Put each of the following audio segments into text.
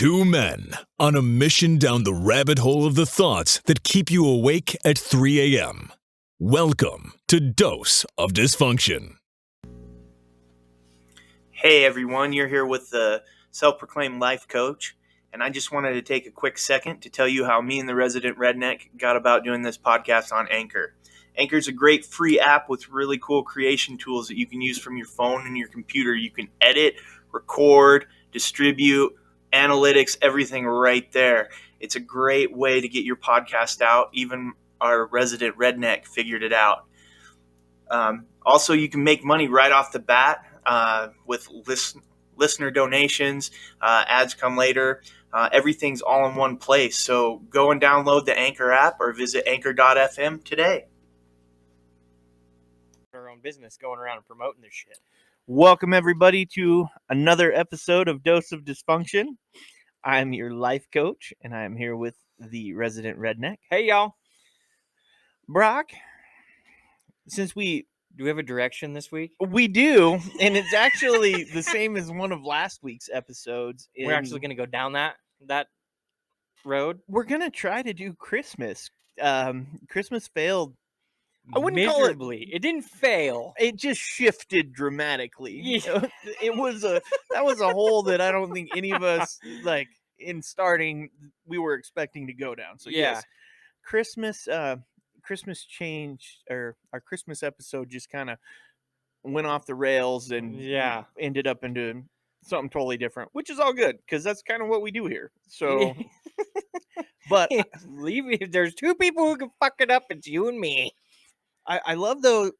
Two men on a mission down the rabbit hole of the thoughts that keep you awake at 3 a.m. Welcome to Dose of Dysfunction. Hey everyone, you're here with the self-proclaimed life coach, and I just wanted to take a quick second to tell you how me and the resident redneck got about doing this podcast on Anchor. Anchor's a great free app with really cool creation tools that you can use from your phone and your computer. You can edit, record, distribute, analytics, everything right there. It's a great way to get your podcast out. Even our resident redneck figured it out. Also, you can make money right off the bat with listener donations. Ads come later. Everything's all in one place. So go and download the Anchor app or visit anchor.fm today. Our own business going around and promoting this shit. Welcome, everybody, to another episode of Dose of Dysfunction. I'm your life coach, and I'm here with the resident redneck. Hey, y'all. Brock, Do we have a direction this week? We do, and it's actually the same as one of last week's episodes. We're actually going to go down that road. We're going to try to do Christmas. Christmas failed. I wouldn't miserably. call it. It didn't fail. It just shifted dramatically. Yeah. That was a hole that I don't think any of us, like, in starting, we were expecting to go down. So Yeah. yes, Christmas changed, or our Christmas episode just kind of went off the rails and ended up into something totally different, which is all good because that's kind of what we do here. So, but if there's two people who can fuck it up, it's you and me. I love, though,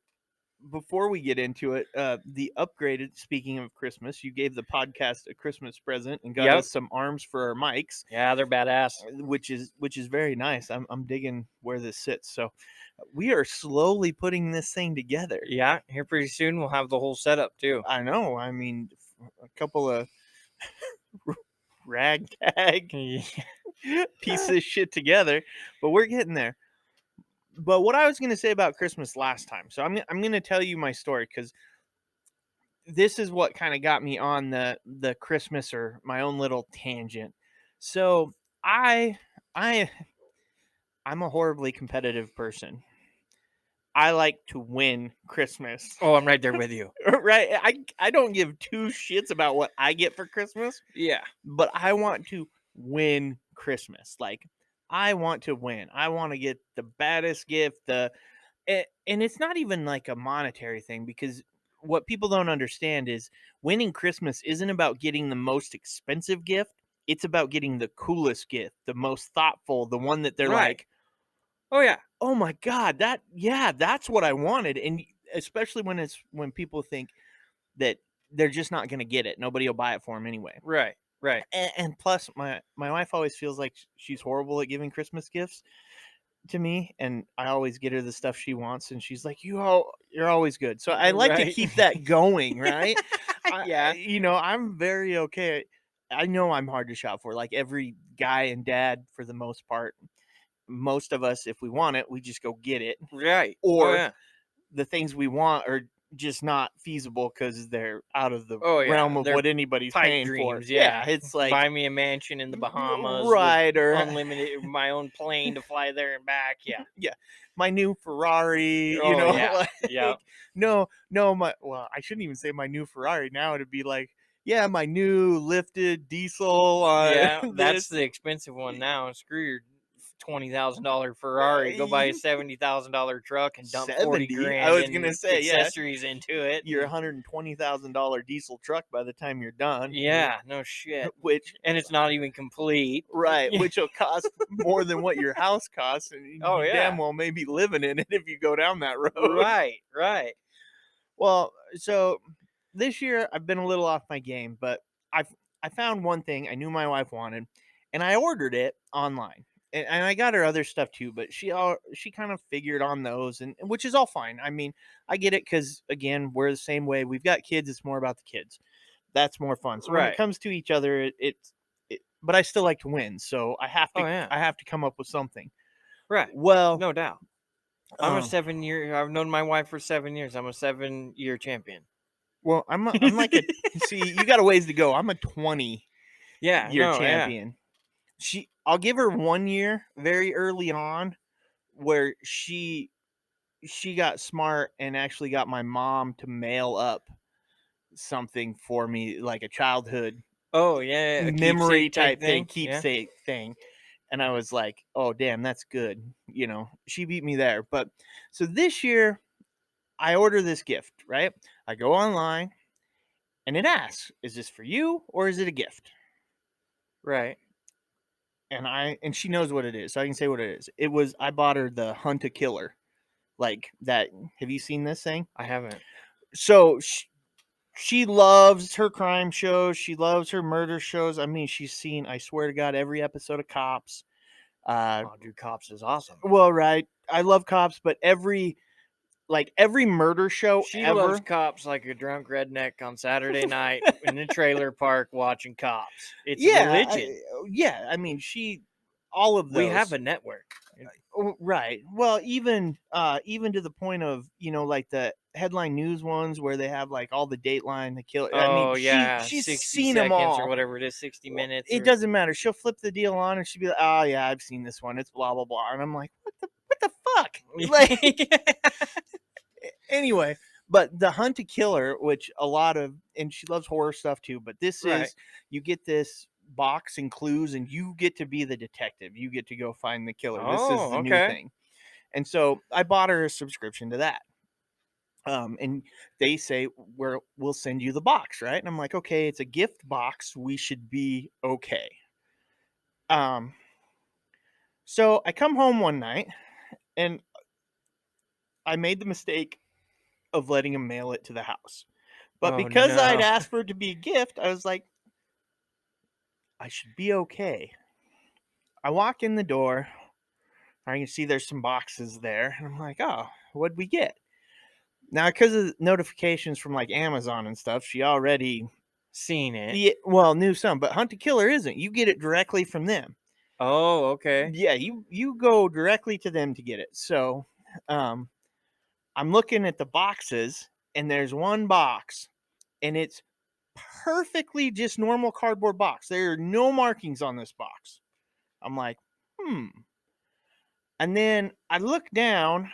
before we get into it, the upgraded, speaking of Christmas, you gave the podcast a Christmas present and got us some arms for our mics. Yeah, they're badass. Which is very nice. I'm digging where this sits. So we are slowly putting this thing together. Yeah, here pretty soon we'll have the whole setup too. I know. I mean, a couple of ragtag pieces of shit together, but we're getting there. But what I was going to say about Christmas last time, so I'm going to tell you my story because this is what kind of got me on the Christmas, or my own little tangent. So I'm a horribly competitive person. I like to win Christmas. Oh, I'm right there with you. Right? I don't give two shits about what I get for Christmas. Yeah. But I want to win Christmas. Like, I want to win. I want to get the baddest gift. And it's not even like a monetary thing, because what people don't understand is winning Christmas isn't about getting the most expensive gift. It's about getting the coolest gift, the most thoughtful, the one that they're like, oh yeah, oh my God, that's what I wanted. And especially when people think that they're just not going to get it. Nobody will buy it for them anyway. Right. Right. And plus, my wife always feels like she's horrible at giving Christmas gifts to me, and I always get her the stuff she wants, and she's like, you're always good. So I like to keep that going, right? Yeah. I'm very okay. I know I'm hard to shop for, like every guy and dad for the most part. Most of us, if we want it, we just go get it. Right. Or the things we want are just not feasible because they're out of the realm of what anybody's paying dreams, for. Yeah, it's like, buy me a mansion in the Bahamas, right? Or unlimited, my own plane to fly there and back. Yeah, my new Ferrari. No, I shouldn't even say my new Ferrari. Now it'd be like, my new lifted diesel. That's the expensive one now. Screw your $20,000 Ferrari. Go buy a $70,000 truck and dump 40 grand. I was gonna say accessories into it. Your $120,000 diesel truck by the time you're done. Yeah, no shit. And it's not even complete. Right, which will cost more than what your house costs, and you damn well may be living in it if you go down that road. Right. Well, so this year I've been a little off my game, but I found one thing I knew my wife wanted, and I ordered it online. And I got her other stuff too, but she kind of figured on those, and which is all fine. I mean, I get it because, again, we're the same way. We've got kids. It's more about the kids. That's more fun. So when it comes to each other, but I still like to win. So I have to I have to come up with something. Right. Well, no doubt. I've known my wife for 7 years. I'm a 7-year champion. Well, I'm like see, you got a ways to go. I'm a 20 Yeah, your no, yeah. champion. I'll give her 1 year very early on where she got smart and actually got my mom to mail up something for me, like a childhood Oh, yeah, a memory keepsake type type thing, thing. Yeah. keepsake thing. And I was like, oh, damn, that's good. She beat me there. But so this year, I order this gift, right? I go online and it asks, is this for you or is it a gift? Right. And she knows what it is, so I can say what it is. I bought her the Hunt a Killer, like that. Have you seen this thing? I haven't. So she loves her crime shows. She loves her murder shows. I mean, she's seen, I swear to God, every episode of Cops. Oh, dude, Cops is awesome. Well, right. I love Cops, but every murder show She ever. loves Cops like a drunk redneck on Saturday night in the trailer park watching Cops. It's religion. I mean, all of those. We have a network. Right. Well, even to the point of, like the headline news ones where they have like all the Dateline, the kill. I mean, yeah, she's 60 seen them seconds all. or whatever it is, 60 minutes. It doesn't matter. She'll flip the deal on and she'll be like, "Oh yeah, I've seen this one. It's blah blah blah." And I'm like, "What the fuck?" Like, anyway, but the Hunt a Killer, which and she loves horror stuff too. But this is, you get this box and clues, and you get to be the detective. You get to go find the killer. This is the new thing. And so I bought her a subscription to that. And they say we'll send you the box, right? And I'm like, okay, it's a gift box. We should be okay. So I come home one night and I made the mistake of letting him mail it to the house. But because I'd asked for it to be a gift, I was like, I should be okay. I walk in the door. I can see there's some boxes there. And I'm like, oh, what'd we get? Now, because of notifications from like Amazon and stuff, she already seen it. Yeah, well, knew some, but Hunt a Killer isn't. You get it directly from them. Oh, okay. Yeah, you go directly to them to get it. So, I'm looking at the boxes, and there's one box, and it's perfectly just normal cardboard box. There are no markings on this box. I'm like, And then I look down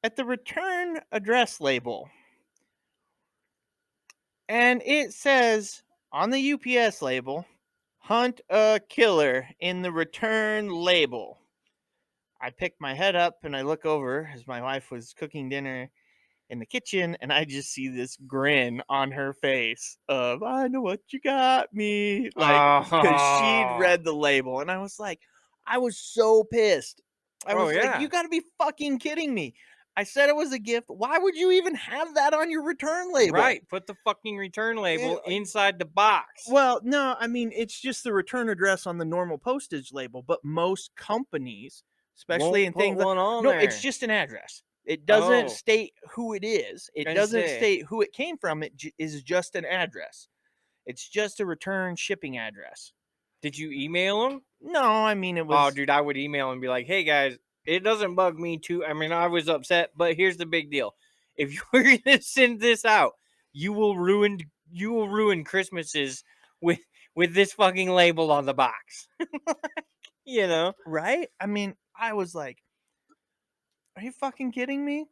at the return address label, and it says on the UPS label, Hunt a Killer in the return label. I pick my head up and I look over as my wife was cooking dinner in the kitchen, and I just see this grin on her face of, I know what you got me. Like, because she'd read the label, and I was so pissed. I was like, you gotta be fucking kidding me. I said it was a gift. Why would you even have that on your return label? Right. Put the fucking return label inside the box. Well, no, I mean, it's just the return address on the normal postage label, but most companies, especially in things like, no, it's just an address. It doesn't state who it is. It doesn't state who it came from. It is just an address. It's just a return shipping address. Did you email them? No, I mean, it was... Oh, dude, I would email and be like, hey, guys, it doesn't bug me too. I mean, I was upset, but here's the big deal. If you're going to send this out, you will ruin Christmases with this fucking label on the box. You know? Right? I mean, I was like, are you fucking kidding me?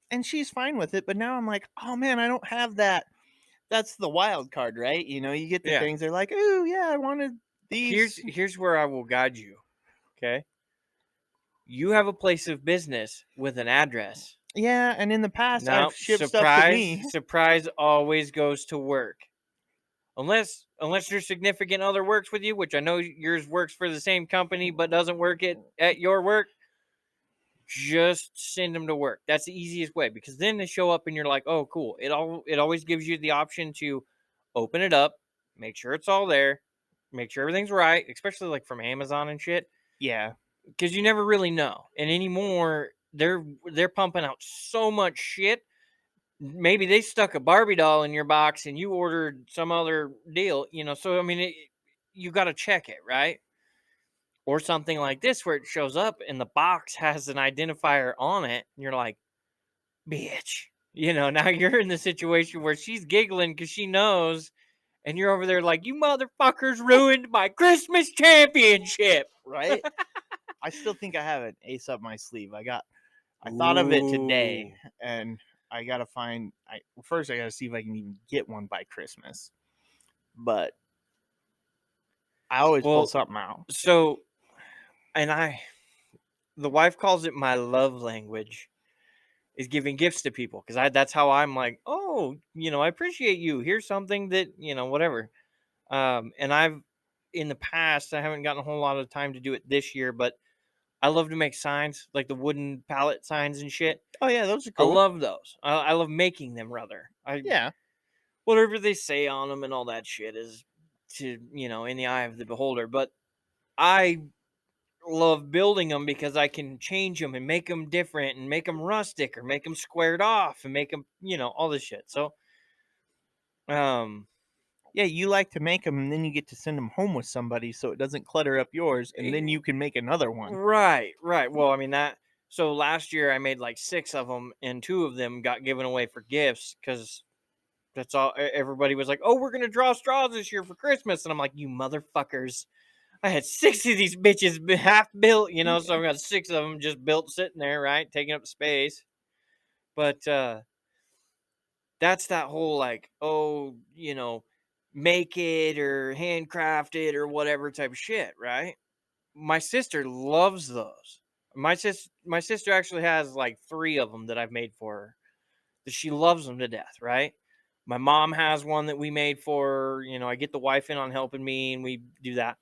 And she's fine with it, but now I'm like, oh man, I don't have that. That's the wild card, right? You know, you get the things, they're like, oh yeah, I wanted these. Here's where I will guide you. Okay? You have a place of business with an address. Yeah, and in the past, I've shipped stuff to me. Surprise always goes to work. Unless your significant other works with you, which I know yours works for the same company but doesn't work at your work, just send them to work. That's the easiest way, because then they show up and you're like, oh, cool. It always gives you the option to open it up, make sure it's all there, make sure everything's right, especially like from Amazon and shit. Yeah. Because you never really know. And anymore, they're pumping out so much shit. Maybe they stuck a Barbie doll in your box and you ordered some other deal, you know. So I mean, you got to check it, right? Or something like this where it shows up and the box has an identifier on it, and you're like, bitch, you know. Now you're in the situation where she's giggling because she knows, And you're over there like, you motherfuckers ruined my Christmas championship. Right? I still think I have an ace up my sleeve. I thought of it today, Ooh. and I gotta find. First I gotta see if I can even get one by Christmas. But I always pull Well, something out. so, and the wife calls it my love language, is giving gifts to people, because that's how I'm like, oh, I appreciate you. Here's something that whatever. And I've in the past, I haven't gotten a whole lot of time to do it this year, but I love to make signs, like the wooden pallet signs and shit. Oh yeah, those are I cool. love those. I love making them, rather. Yeah. Whatever they say on them and all that shit is to in the eye of the beholder. But I love building them because I can change them and make them different and make them rustic or make them squared off and make them all this shit. So Yeah, you like to make them, and then you get to send them home with somebody, so it doesn't clutter up yours, and then you can make another one. Right. Well, I mean that. So last year I made like 6 of them, and 2 of them got given away for gifts because that's all. Everybody was like, "Oh, we're gonna draw straws this year for Christmas," and I'm like, "You motherfuckers! I had 6 of these bitches half built, so I've got 6 of them just built, sitting there, right, taking up space." But that's that whole like, oh, make it or handcraft it or whatever type of shit, right? My sister loves those. My sister actually has like 3 of them that I've made for her. That she loves them to death, right? My mom has one that we made for her. I get the wife in on helping me, and we do that.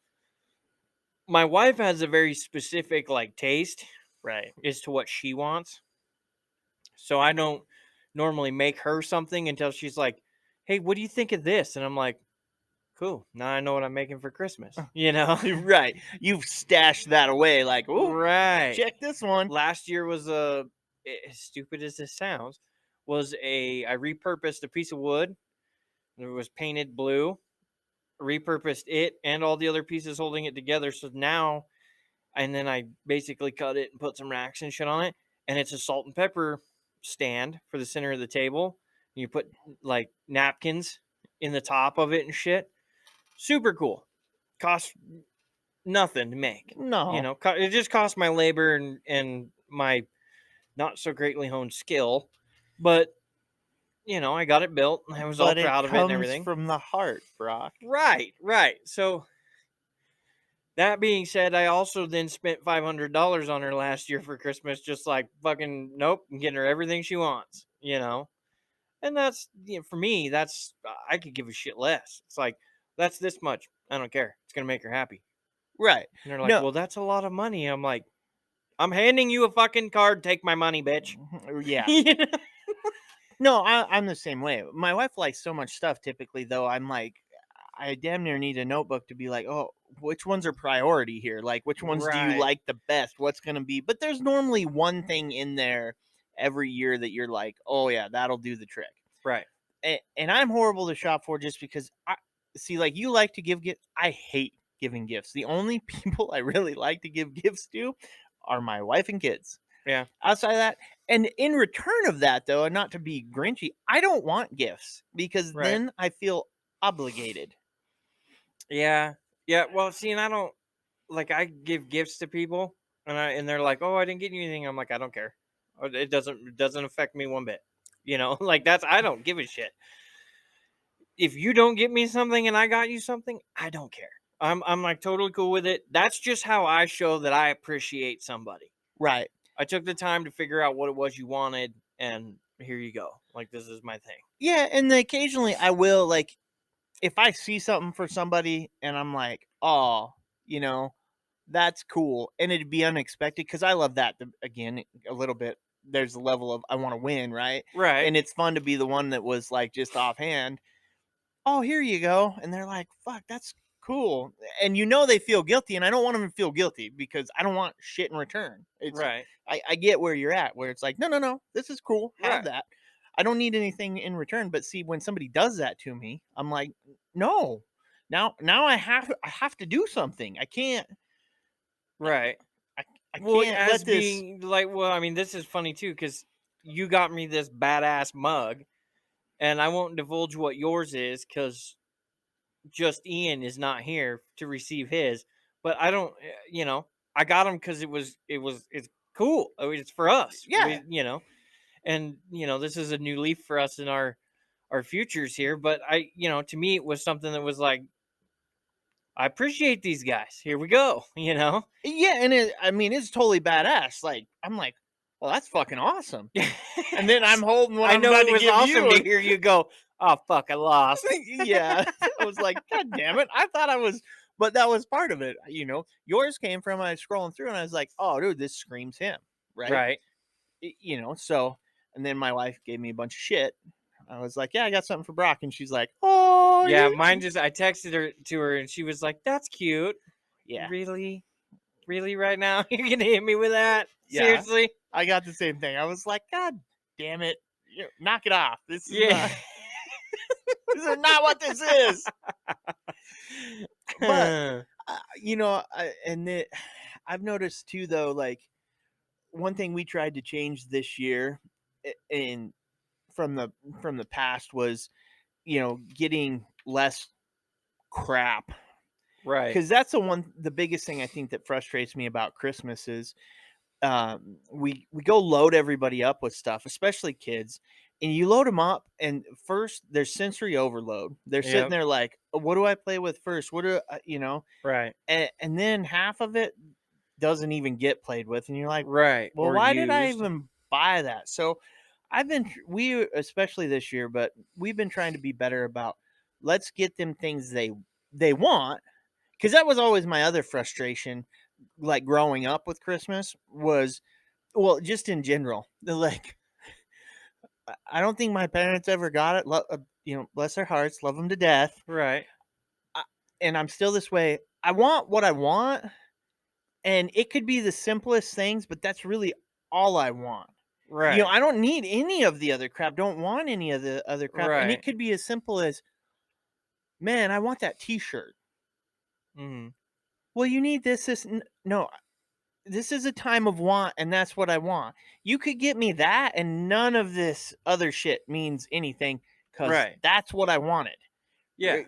My wife has a very specific like taste, Right. as to what she wants. So I don't normally make her something until she's like, "Hey, what do you think of this?" And I'm like, "Cool. Now I know what I'm making for Christmas." Right. You've stashed that away, like, oh, Right. check this one. Last year was as stupid as this sounds, I repurposed a piece of wood. It was painted blue. Repurposed it and all the other pieces holding it together. So now, and then I basically cut it and put some racks and shit on it. And it's a salt and pepper stand for the center of the table. You put like napkins in the top of it and shit. Super cool. Costs nothing to make. No. It just costs my labor and my not so greatly honed skill, but I got it built and I was all proud of it and everything. From the heart, Brock. Right. So that being said, I also then spent $500 on her last year for Christmas, just like fucking nope, and getting her everything she wants, And that's for me, that's I could give a shit less. It's like that's this much. I don't care. It's gonna make her happy. Right. And they're like, well, that's a lot of money. I'm like, I'm handing you a fucking card. Take my money, bitch. Yeah. No, I'm the same way. My wife likes so much stuff. Typically, though, I'm like, I damn near need a notebook to be like, oh, which ones are priority here? Like, which ones do you like the best? What's going to be? But there's normally one thing in there every year that you're like, oh, yeah, that'll do the trick. Right. And I'm horrible to shop for just because like you like to give gifts. I hate giving gifts. The only people I really like to give gifts to are my wife and kids. Yeah. Outside of that, and in return of that, though, and not to be grinchy, I don't want gifts because then I feel obligated. Yeah. Well, see, and I don't like I give gifts to people, and they're like, "Oh, I didn't get you anything." I'm like, I don't care. It doesn't affect me one bit. Like I don't give a shit. If you don't get me something and I got you something, I don't care. I'm like totally cool with it. That's just how I show that I appreciate somebody. Right. I took the time to figure out what it was you wanted, and here you go. Like, this is my thing. Yeah, and then occasionally I will, like, if I see something for somebody and I'm like, oh, that's cool, and it'd be unexpected, because I love that, again, a little bit. There's a level of I want to win, right? Right. And it's fun to be the one that was, like, just offhand. Oh, here you go. And they're like, fuck, that's cool. And they feel guilty, and I don't want them to feel guilty because I don't want shit in return. Right. I get where you're at, where it's like, no, this is cool. Have that. I don't need anything in return. But see, when somebody does that to me, I'm like, no. Now I have to do something. I can't. Right. I well, can't as let this being like, well, I mean, this is funny too, because you got me this badass mug, and I won't divulge what yours is because just Ian is not here to receive his, but I don't, I got him because it's cool. I mean, it's for us. Yeah. And this is a new leaf for us in our futures here. But to me, it was something that was like, I appreciate these guys. Here we go. Yeah, and it's totally badass. Like, I'm like, well, that's fucking awesome. And then I'm holding what I I'm know about it to was give awesome you. to hear you go, oh fuck, I lost. Yeah. I was like, God damn it. I thought I was, but that was part of it. Yours came from, I was scrolling through and I was like, oh, dude, this screams him. Right. Right. So, and then my wife gave me a bunch of shit. I was like, yeah, I got something for Brock. And she's like, oh, Yeah, mine just, I texted her to her and she was like, that's cute. Yeah. Really? Really right now? You're going to hit me with that? Yeah. Seriously? I got the same thing. I was like, God damn it. Knock it off. This is Yeah. not, this is not what this is. But, I've noticed too, though, like, one thing we tried to change this year in from the past was, getting less crap. Right. Because that's the biggest thing I think that frustrates me about Christmas is we go load everybody up with stuff, especially kids, and you load them up, and first there's sensory overload. They're sitting Yep. there like, what do I play with first? What do Right. and then half of it doesn't even get played with, and you're like, Right. well, Or why did I used. even buy that? So we especially this year, but we've been trying to be better about, let's get them things they want, because that was always my other frustration, like growing up with Christmas was, well, just in general, like, I don't think my parents ever got it. Bless their hearts, love them to death. Right. And I'm still this way. I want what I want, and it could be the simplest things, but that's really all I want. Right. I don't need any of the other crap. Don't want any of the other crap. And Right. it could be as simple as, man, I want that T-shirt. Mm-hmm. Well, you need this. No, this is a time of want, and that's what I want. You could get me that, and none of this other shit means anything, because Right. that's what I wanted. Yeah.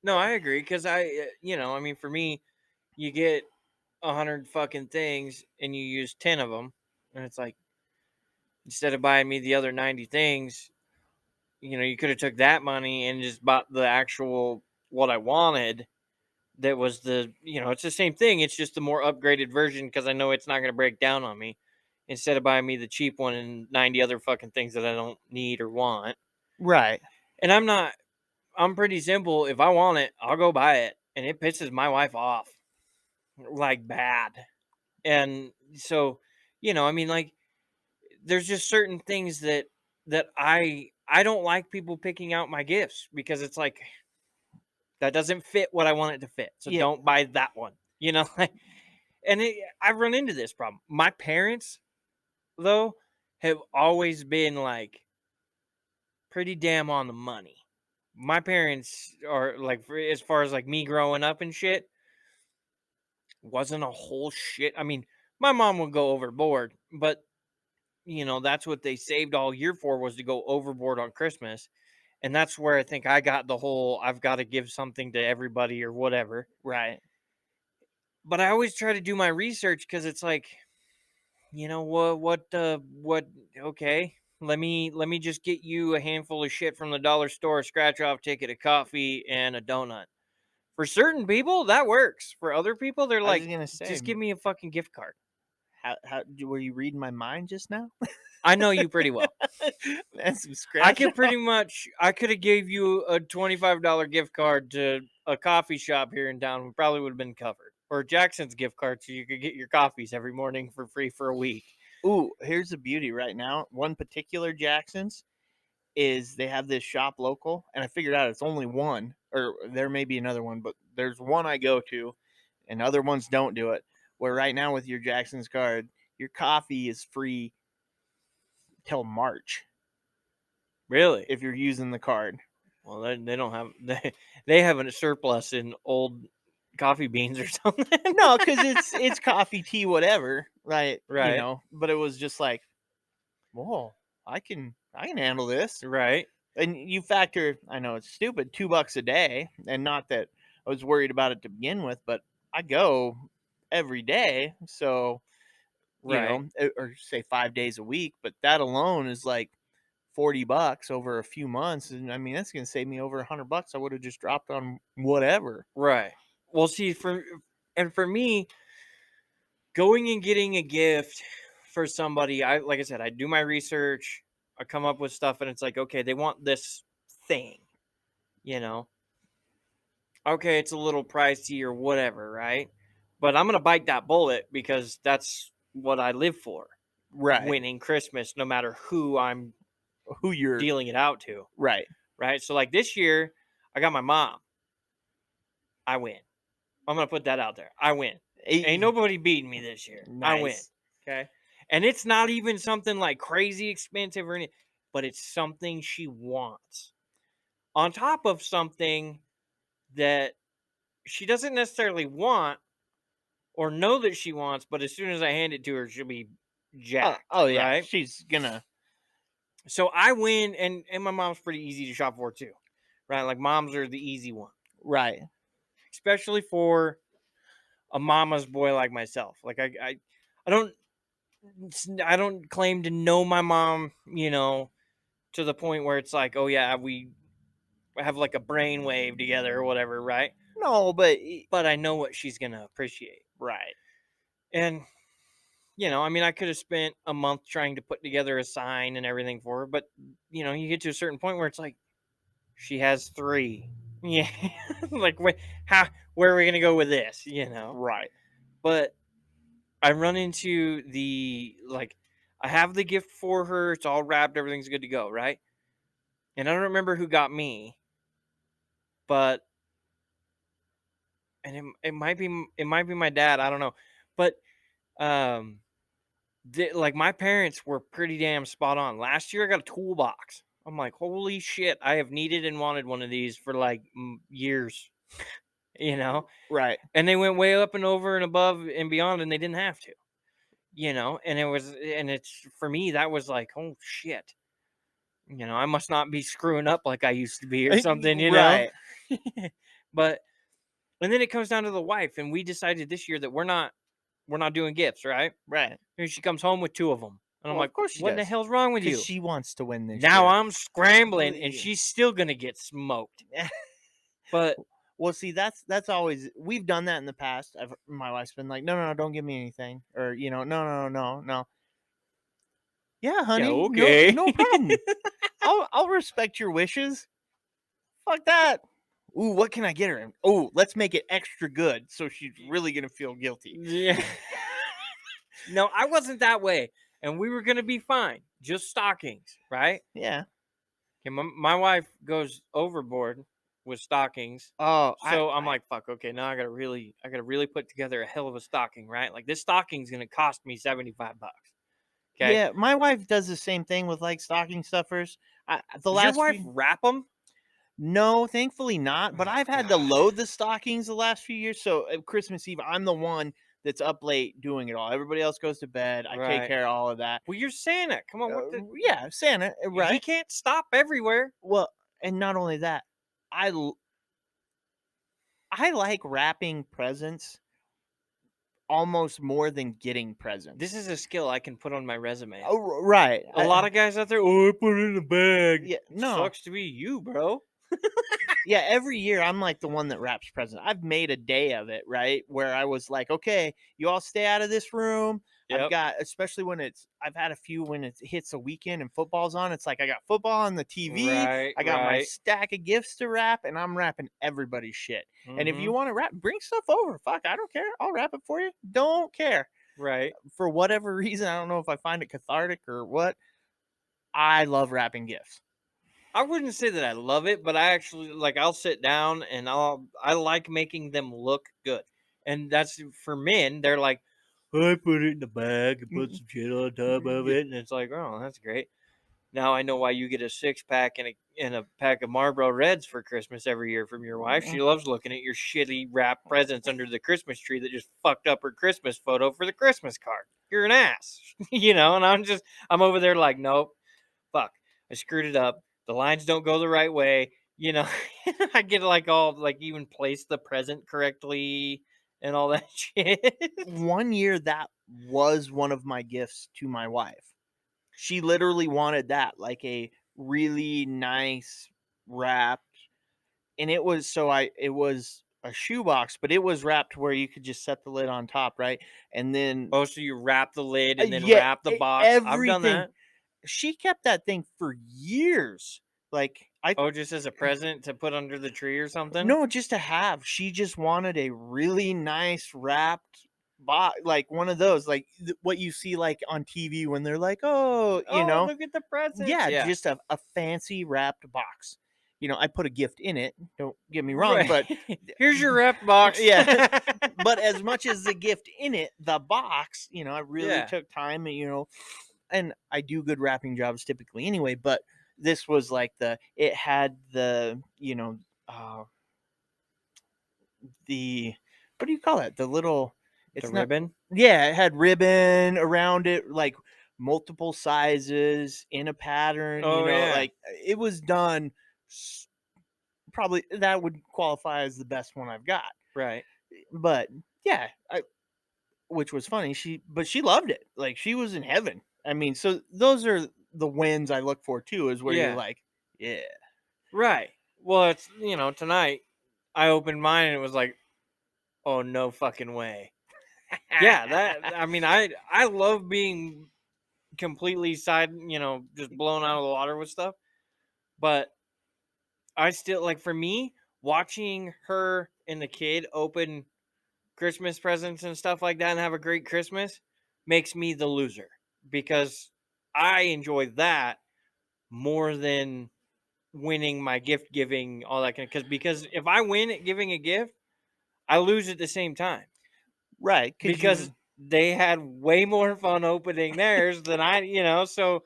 No, I agree, because for me, you get 100 fucking things and you use 10 of them, and it's like, instead of buying me the other 90 things, you could have took that money and just bought the actual what I wanted. That was it's the same thing. It's just the more upgraded version, because I know it's not going to break down on me, instead of buying me the cheap one and 90 other fucking things that I don't need or want. Right. And I'm pretty simple. If I want it, I'll go buy it. And it pisses my wife off like bad. And so, like, there's just certain things that I don't like people picking out my gifts, because it's like, that doesn't fit what I want it to fit. So Yeah. don't buy that one, and I've run into this problem. My parents, though, have always been like pretty damn on the money. My parents are like, as far as like me growing up and shit, wasn't a whole shit. I mean, my mom would go overboard, but that's what they saved all year for, was to go overboard on Christmas. And that's where I think I got the whole, I've got to give something to everybody or whatever. Right. But I always try to do my research, because it's like, okay, let me just get you a handful of shit from the dollar store, a scratch off ticket, a coffee, and a donut. For certain people, that works. For other people, they're I was like, gonna say, just give me a fucking gift card. how were you reading my mind just now? I know you pretty well. That's some scratch. I could have gave you a $25 gift card to a coffee shop here in town. We probably would have been covered. Or Jackson's gift card, so you could get your coffees every morning for free for a week. Ooh, here's the beauty right now. One particular Jackson's is, they have this shop local, and I figured out it's only one, or there may be another one, but there's one I go to, and other ones don't do it, where right now with your Jackson's card, your coffee is free till March. Really? If you're using the card. Well, they don't have they have a surplus in old coffee beans or something. No, because it's coffee, tea, whatever, right? Right. But it was just like, whoa, I can handle this. Right. And you factor, I know it's stupid, $2 a day, and not that I was worried about it to begin with, but I go every day, so Right. or say 5 days a week, but that alone is like $40 over a few months, and I mean that's gonna save me over $100 I would have just dropped on whatever. Right. Well, see, for me, going and getting a gift for somebody, like I said, I do my research, I come up with stuff, and it's like, okay, they want this thing, you know. Okay, it's a little pricey or whatever, right? But I'm gonna bite that bullet because that's what I live for. Right. Winning Christmas, no matter who I'm Who you're dealing it out to, right. right? So like this year, I got my mom. I win. I'm gonna put that out there. I win. Ain't nobody beating me this year. I win. Nice. Okay. And it's not even something like crazy expensive or anything, but it's something she wants. On top of something that she doesn't necessarily want or know that she wants, but as soon as I hand it to her, she'll be jacked. Oh yeah, right? she's gonna. So I win, and my mom's pretty easy to shop for too, right? Like moms are the easy one, Right. especially for a mama's boy like myself. Like I don't claim to know my mom, to the point where it's like, oh yeah, we have like a brainwave together or whatever, right? No, but But I know what she's gonna appreciate, right. and I mean, I could have spent a month trying to put together a sign and everything for her, but you get to a certain point where it's like she has 3. Yeah, like where are we gonna go with this? Right. But I run into I have the gift for her. It's all wrapped. Everything's good to go, right? And I don't remember who got me, but it might be my dad. I don't know, but um, like my parents were pretty damn spot on. Last year I got a toolbox. I'm like, holy shit! I have needed and wanted one of these for like years, Right. And they went way up and over and above and beyond, and they didn't have to. And it's for me that was like, oh shit, I must not be screwing up like I used to be or something. Right. But and then it comes down to the wife, and we decided this year that we're not doing gifts, right? Right. And she comes home with 2 of them, and I'm Well, like, of course she what in the does. hell's wrong with you? Because she wants to win this Now year. I'm scrambling, and Yeah. she's still gonna get smoked. But Well, see, that's always, we've done that in the past. My wife's been like, no, don't give me anything, or no. Yeah, honey. okay. No problem. I'll respect your wishes. Fuck that. Ooh, what can I get her? Oh, let's make it extra good, so she's really gonna feel guilty. Yeah. No, I wasn't that way, and we were gonna be fine. Just stockings, right? Yeah. Okay, my wife goes overboard with stockings. Oh, So I'm like, fuck, okay, now I gotta really put together a hell of a stocking, right? Like this stocking's gonna cost me $75. Okay. yeah. My wife does the same thing with like stocking stuffers. The Does last your wife few, wrap them? no, thankfully not. But Oh, I've had to load the stockings the last few years. So at Christmas Eve, I'm the one that's up late doing it all. Everybody else goes to bed. I take Right. care of all of that. Well, you're Santa. Come on, what the? Yeah, Santa, He right? can't stop everywhere. Well, and not only that, I like wrapping presents almost more than getting presents. This is a skill I can put on my resume. Oh, right. A lot of guys out there, I put it in a bag. Yeah, no. Sucks to be you, bro. Yeah, every year I'm like the one that wraps presents. I've made a day of it, right? Where I was like, okay, you all stay out of this room. I've Yep. got, especially when I've had a few when it hits a weekend and football's on. It's like I got football on the TV. Right, I got my right. stack of gifts to wrap, and I'm wrapping everybody's shit. And if Mhm. you want to wrap, bring stuff over. Fuck, I don't care. I'll wrap it for you. Don't care. Right. For whatever reason, I don't know if I find it cathartic or what. I love wrapping gifts. I wouldn't say that I love it, but I actually I'll sit down and I like making them look good. And that's for men, they're like, I put it in the bag and put some shit on top of it, and it's like, oh, that's great. Now I know why you get a 6-pack and a pack of Marlboro Reds for Christmas every year from your wife. She loves looking at your shitty wrapped presents under the Christmas tree that just fucked up her Christmas photo for the Christmas card. You're an ass, and I'm over there like, nope, fuck, I screwed it up. the lines don't go the right way. You know, I get like all like even place the present correctly and all that shit. One year that was one of my gifts to my wife. She literally wanted that, like a really nice wrapped, and it was a shoebox, but it was wrapped where you could just set the lid on top, right? And then Oh, so you wrap the lid and then yeah, wrap the box. I've done everything. that. She kept that thing for years. Like Oh, just as a present to put under the tree or something? no, just to have. She just wanted a really nice wrapped box, like one of those, like what you see like on TV when they're like, oh, Oh, look at the presents. yeah, just a fancy wrapped box. I put a gift in it. Don't get me wrong, Right. but Here's your wrapped box. yeah, but as much as the gift in it, the box, I really Yeah. took time, and I do good wrapping jobs typically anyway, but this was like it had the, the, what do you call it? The little, The ribbon? Yeah, it had ribbon around it, like multiple sizes in a pattern, Oh, yeah. like it was done probably that would qualify as the best one I've got. Right. But yeah, which was funny. She loved it. Like she was in heaven. I mean, so those are the wins I look for too, is where Yeah. you're like, yeah. Right. Well, it's, tonight I opened mine and it was like, oh, no fucking way. Yeah, I love being completely just blown out of the water with stuff. But I still, like, for me, watching her and the kid open Christmas presents and stuff like that and have a great Christmas makes me the loser, because I enjoy that more than winning my gift giving, all that kind of, because if I win at giving a gift, I lose at the same time. Right. Because they had way more fun opening theirs than so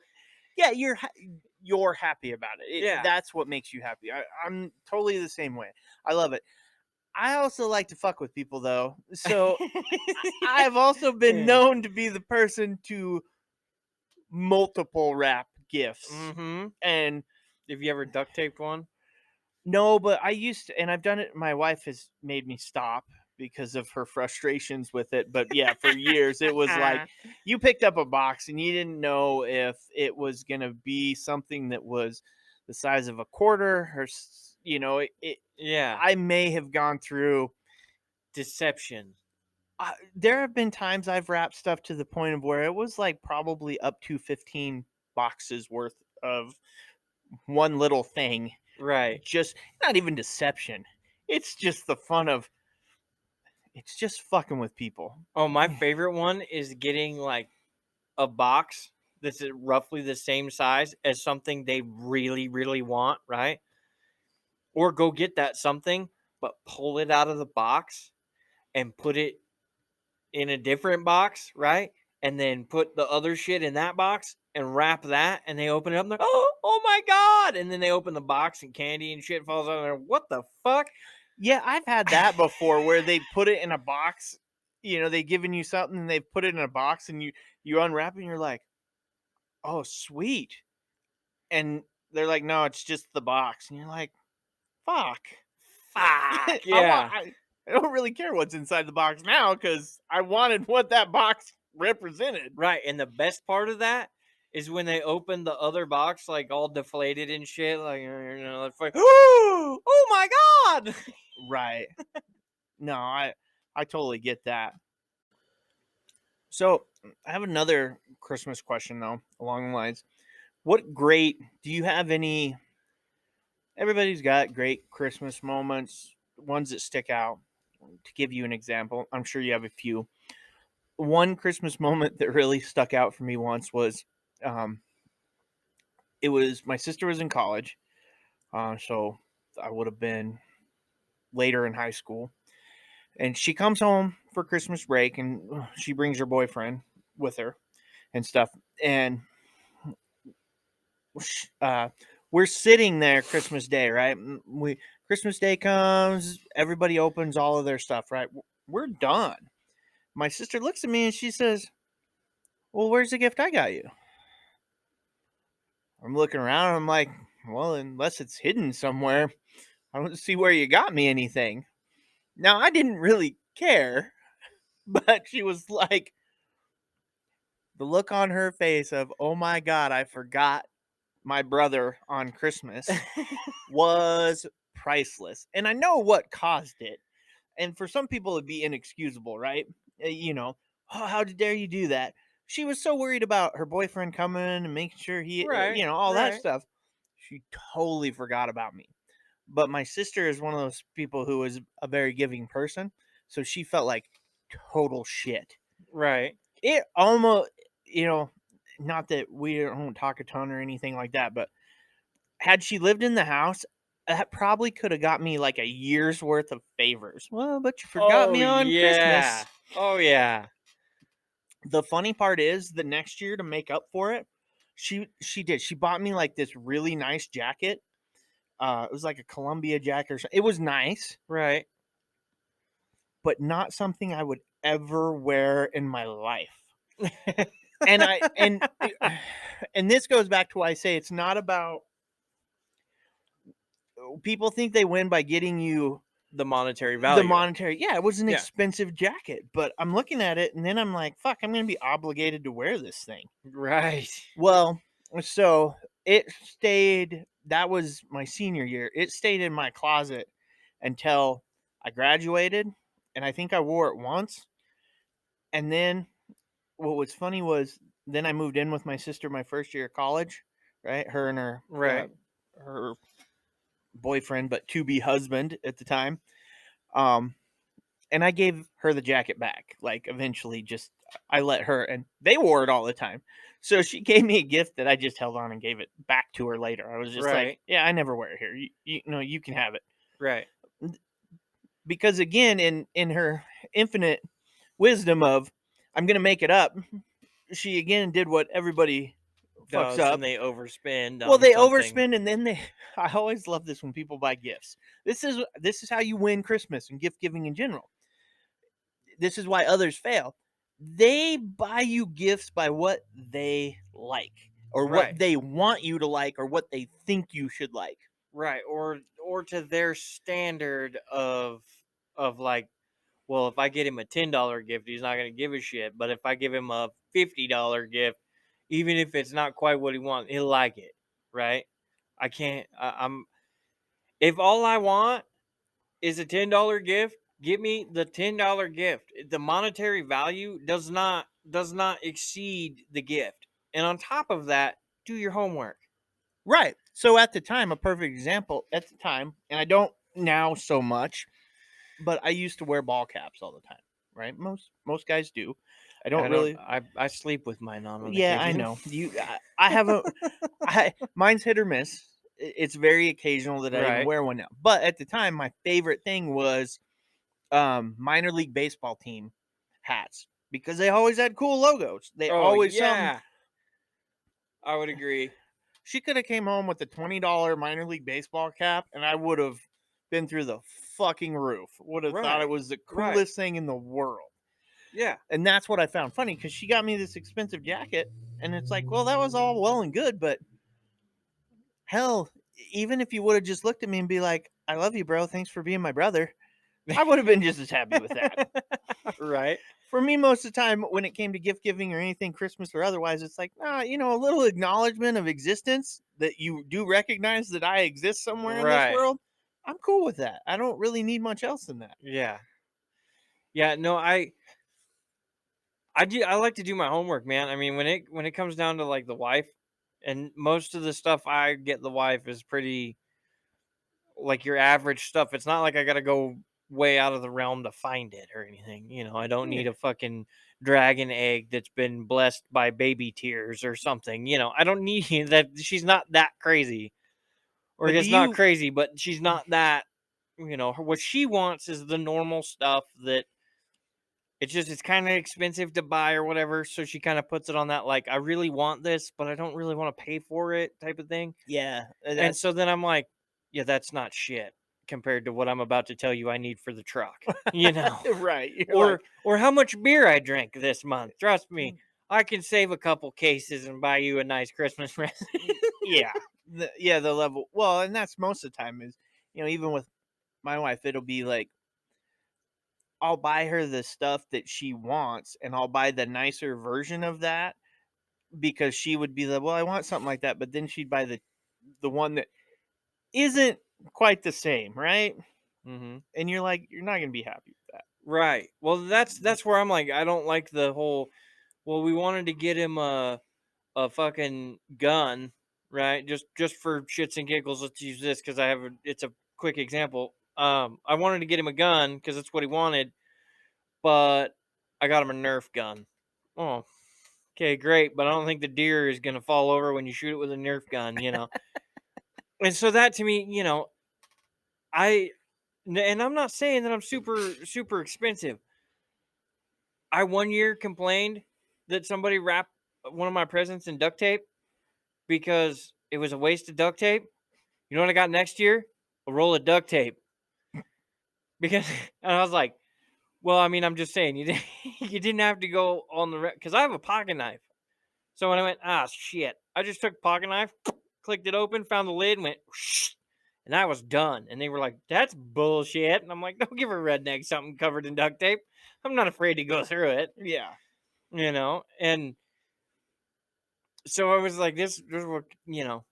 yeah, you're happy about it. Yeah. That's what makes you happy. I'm totally the same way. I love it. I also like to fuck with people though. So I've also been known to be the person to multiple wrap gifts. Mm-hmm. And have you ever duct taped one? No, but I used to, and I've done it. My wife has made me stop because of her frustrations with it. But yeah, for years it was like you picked up a box and you didn't know if it was going to be something that was the size of a quarter or, Yeah. I may have gone through deception. There have been times I've wrapped stuff to the point of where it was like probably up to 15 boxes worth of one little thing. Right. Just not even deception. It's just the fun of, it's just fucking with people. Oh, my favorite one is getting like a box that's roughly the same size as something they really, really want, right? Or go get that something, but pull it out of the box and put it in a different box, right? And then put the other shit in that box and wrap that, and they open it up and they're, oh my God. And then they open the box and candy and shit falls out of there. What the fuck? Yeah, I've had that before where they put it in a box. They've given you something and they've put it in a box and you unwrap it and you're like, oh, sweet. And they're like, no, it's just the box. And you're like, fuck. Yeah. I don't really care what's inside the box now because I wanted what that box represented. Right. And the best part of that is when they open the other box, like all deflated and shit, like, like, oh my God. Right. No, I totally get that. So I have another Christmas question though, along the lines. Do you have any, everybody's got great Christmas moments, ones that stick out. To give you an example, I'm sure you have a few. One Christmas moment that really stuck out for me once was, it was, my sister was in college. So I would have been later in high school. And she comes home for Christmas break and she brings her boyfriend with her and stuff. And we're sitting there Christmas Day, right? Christmas Day comes, everybody opens all of their stuff, right? We're done. My sister looks at me and she says, well, where's the gift I got you? I'm looking around and I'm like, well, unless it's hidden somewhere, I don't see where you got me anything. Now, I didn't really care, but she was like, the look on her face of, oh my God, I forgot my brother on Christmas was priceless. And I know what caused it. And for some people, it'd be inexcusable, right? You know, oh, how dare you do that? She was so worried about her boyfriend coming and making sure he, Right, you know, all that right. stuff. She totally forgot about me. But my sister is one of those people who is a very giving person. So she felt like total shit. Right. It almost, you know, not that we don't talk a ton or anything like that, but had she lived in the house, that probably could have got me like a year's worth of favors. Well, but you forgot me on yeah. Christmas. Oh yeah. The funny part is the next year to make up for it, she did. She bought me like this really nice jacket. It was like a Columbia jacket or something. It was nice, Right. but not something I would ever wear in my life. And and this goes back to why I say it's not about, people think they win by getting you The monetary value. the monetary. Yeah, it was an Yeah. expensive jacket, but I'm looking at it and then I'm like, fuck, I'm gonna be obligated to wear this thing. Right. Well, so it stayed, that was my senior year. It stayed in my closet until I graduated, and I think I wore it once. And then what was funny was then I moved in with my sister my first year of college, right? Her and Right. her boyfriend, but to be husband at the time. And I gave her the jacket back. Like eventually, just I let her, and they wore it all the time. So she gave me a gift that I just held on and gave it back to her later. I was just like, Right. yeah, I never wear it here. You know, you can have it. Right. Because again, in her infinite wisdom of, I'm gonna make it up, she again did what everybody fucks Does, up. and they overspend. Well, on they something. overspend, and then I always love this when people buy gifts. This is how you win Christmas and gift giving in general. This is why others fail. They buy you gifts by what they like, or Right. what they want you to like, or what they think you should like. Right. Or to their standard of like, well, if I get him a $10 gift, he's not gonna give a shit. But if I give him a $50 gift, even if it's not quite what he wants, he'll like it. Right. I can't. I'm. If all I want is a $10 gift, give me the $10 gift. The monetary value does not exceed the gift. And on top of that, do your homework. Right. So at the time, a perfect example at the time, and I don't now so much, but I used to wear ball caps all the time. Right. Most guys do. I don't really. I sleep with mine on. Yeah, I occasion. know. I have a. Mine's hit or miss. It's very occasional that I even Right. wear one now. But at the time, my favorite thing was minor league baseball team hats, because they always had cool logos. They always something. I would agree. She could have came home with a $20 minor league baseball cap, and I would have been through the fucking roof. Would have thought Right, it was the right. coolest thing in the world. Yeah. And that's what I found funny, because she got me this expensive jacket, and it's like, well, that was all well and good, but hell, even if you would have just looked at me and be like, I love you, bro, thanks for being my brother, I would have been just as happy with that. Right. For me, most of the time, when it came to gift giving or anything, Christmas or otherwise, it's like, you know, a little acknowledgement of existence, that you do recognize that I exist somewhere in Right. this world. I'm cool with that. I don't really need much else than that. Yeah. Yeah. No, I like to do my homework, man. I mean, when it comes down to like the wife, and most of the stuff I get the wife is pretty like your average stuff. It's not like I got to go way out of the realm to find it or anything. You know, I don't need a fucking dragon egg that's been blessed by baby tears or something. You know, I don't need that. She's not that crazy, or But it's do not you- crazy, but she's not that. You know, what she wants is the normal stuff that it's kind of expensive to buy or whatever. So she kind of puts it on that, like, I really want this, but I don't really want to pay for it type of thing. Yeah. And so then I'm like, yeah, that's not shit compared to what I'm about to tell you I need for the truck, you know, right. You're or how much beer I drank this month. Trust me, I can save a couple cases and buy you a nice Christmas present. yeah. the level. Well, and that's most of the time is, even with my wife, it'll be like I'll buy her the stuff that she wants, and I'll buy the nicer version of that because she would be like, "Well, I want something like that," but then she'd buy the one that isn't quite the same, right? Mm-hmm. And you're like, you're not gonna be happy with that. Right. Well, that's where I'm like, I don't like the whole. Well, we wanted to get him a fucking gun, right? Just for shits and giggles. Let's use this because it's a quick example. I wanted to get him a gun because that's what he wanted, but I got him a Nerf gun. Oh, okay, great, but I don't think the deer is gonna fall over when you shoot it with a Nerf gun, And so that to me, and I'm not saying that I'm super expensive. I one year complained that somebody wrapped one of my presents in duct tape because it was a waste of duct tape. You know what I got next year? A roll of duct tape. Because and I was like, well, I mean, I'm just saying you didn't have to go on the because I have a pocket knife. So when I went, shit, I just took a pocket knife, clicked it open, found the lid, and went, whoosh, and I was done. And they were like, that's bullshit. And I'm like, don't give a redneck something covered in duct tape. I'm not afraid to go through it. Yeah. And so I was like, this was,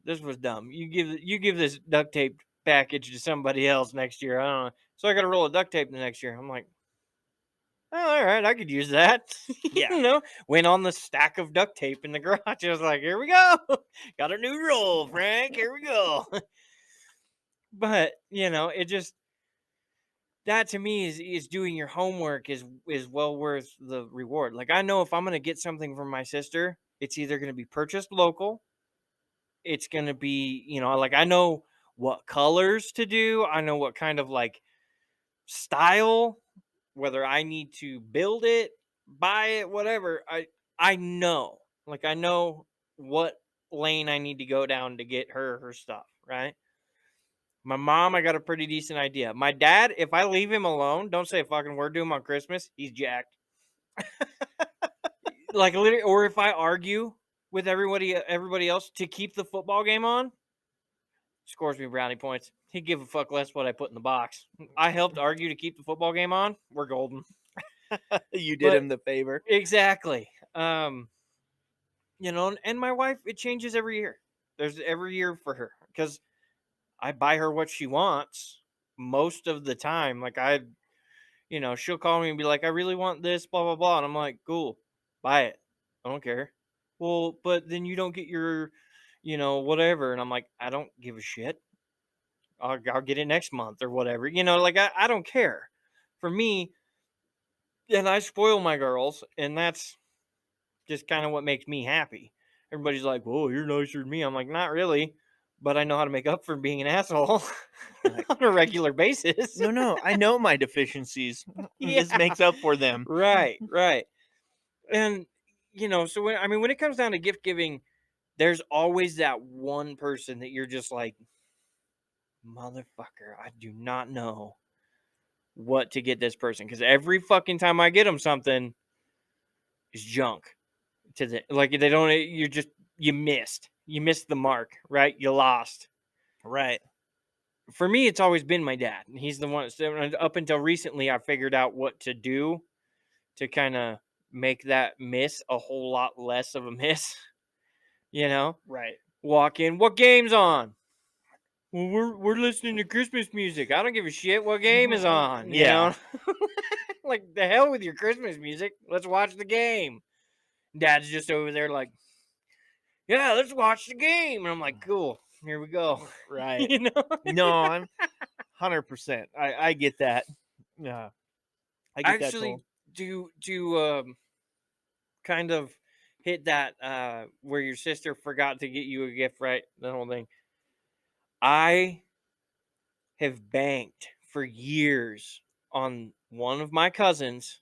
this was dumb. You give this duct tape package to somebody else next year. I don't know. So I got a roll of duct tape the next year. I'm like, oh, all right, I could use that. Yeah. Went on the stack of duct tape in the garage. I was like, here we go. Got a new roll, Frank. Here we go. But, it just, that to me is doing your homework is well worth the reward. Like, I know if I'm going to get something from my sister, it's either going to be purchased local. It's going to be, like I know what colors to do. I know what kind of like style, whether I need to build it, buy it, whatever. I know. Like I know what lane I need to go down to get her stuff, right? My mom, I got a pretty decent idea. My dad, if I leave him alone, don't say a fucking word to him on Christmas, he's jacked. Like literally, or if I argue with everybody else to keep the football game on, scores me brownie points. He'd give a fuck less what I put in the box. I helped argue to keep the football game on. We're golden. You did him the favor. Exactly. And my wife, it changes every year. There's every year for her because I buy her what she wants most of the time. Like she'll call me and be like, I really want this, blah, blah, blah. And I'm like, cool, buy it. I don't care. Well, but then you don't get your, whatever. And I'm like, I don't give a shit. I'll get it next month or whatever. Like I don't care. For me, and I spoil my girls, and that's just kind of what makes me happy. Everybody's like, "Whoa, you're nicer than me." I'm like, not really, but I know how to make up for being an asshole on a regular basis. No, I know my deficiencies. Yeah. This makes up for them. Right. And so when it comes down to gift giving, there's always that one person that you're just like, motherfucker, I do not know what to get this person because every fucking time I get them something is junk to the like they don't you missed the mark, right? You lost. Right. For me, it's always been my dad. He's the one up until recently I figured out what to do to kind of make that miss a whole lot less of a miss. Right. Walk in, what game's on? Well, we're listening to Christmas music. I don't give a shit what game is on. Yeah. Like the hell with your Christmas music. Let's watch the game. Dad's just over there like, yeah, let's watch the game. And I'm like, cool, here we go. Right. No, I'm 100%. I get that. Yeah. I get actually that to kind of hit that where your sister forgot to get you a gift, right? The whole thing. I have banked for years on one of my cousins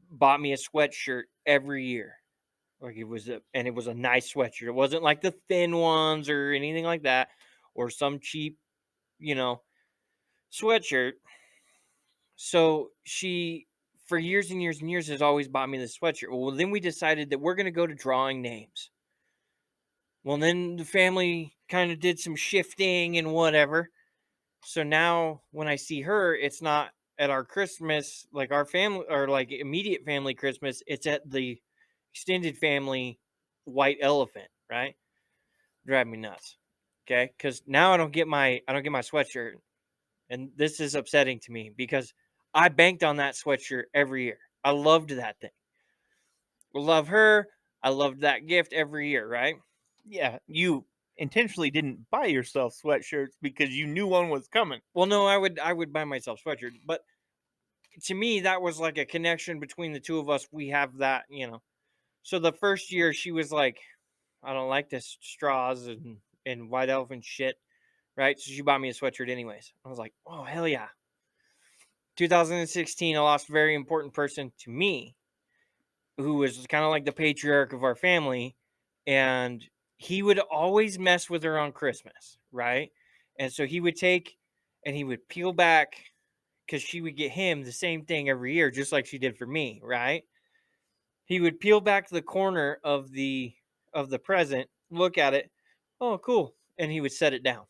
bought me a sweatshirt every year. Like it was a nice sweatshirt. It wasn't like the thin ones or anything like that, or some cheap, sweatshirt. So she, for years and years and years, has always bought me this sweatshirt. Well, then we decided that we're going to go to drawing names. Well, then the family kind of did some shifting and whatever. So now when I see her, it's not at our Christmas, like our family or like immediate family Christmas. It's at the extended family white elephant, right? Drive me nuts. Okay, because now I don't get my sweatshirt, and this is upsetting to me because I banked on that sweatshirt every year. I loved that thing. I love her. I loved that gift every year, right? Yeah, you intentionally didn't buy yourself sweatshirts because you knew one was coming. Well, no, I would buy myself sweatshirts, but to me that was like a connection between the two of us. We have that, you know. So the first year she was like, I don't like this straws and white elephant shit, right? So she bought me a sweatshirt anyways. I was like, oh hell yeah. 2016, I lost a very important person to me who was kind of like the patriarch of our family, and he would always mess with her on Christmas, right? And so he would take and he would peel back because she would get him the same thing every year, just like she did for me, right? He would peel back the corner of the present, look at it, oh cool, and he would set it down.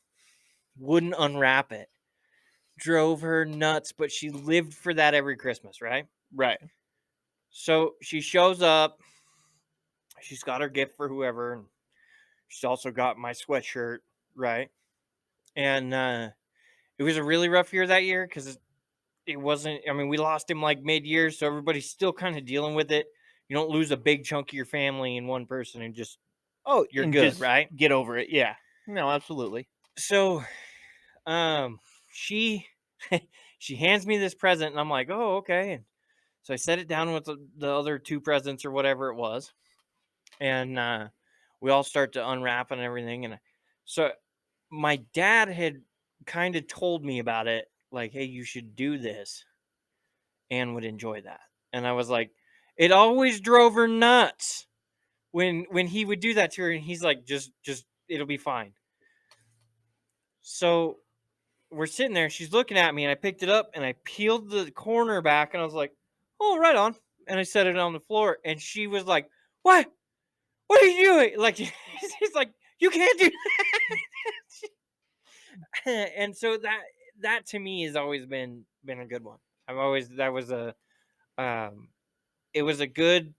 Wouldn't unwrap it. Drove her nuts, but she lived for that every Christmas, right? Right. So she shows up. She's got her gift for whoever, and she's also got my sweatshirt, right? And it was a really rough year that year because it wasn't. I mean, we lost him like mid-year, so everybody's still kind of dealing with it. You don't lose a big chunk of your family in one person and just you're and good, just right? get over it. Yeah. No, absolutely. So, she she hands me this present, and I'm like, oh, okay. And so I set it down with the other two presents or whatever it was, and we all start to unwrap and everything. And so my dad had kind of told me about it, like, hey, you should do this. Anne would enjoy that. And I was like, it always drove her nuts when he would do that to her, and he's like, just it'll be fine. So we're sitting there, she's looking at me, and I picked it up and I peeled the corner back, and I was like, oh, right on. And I set it on the floor, and she was like, what are you doing? Like, she's like, you can't do that. And so that to me has always been a good one. That was it was a good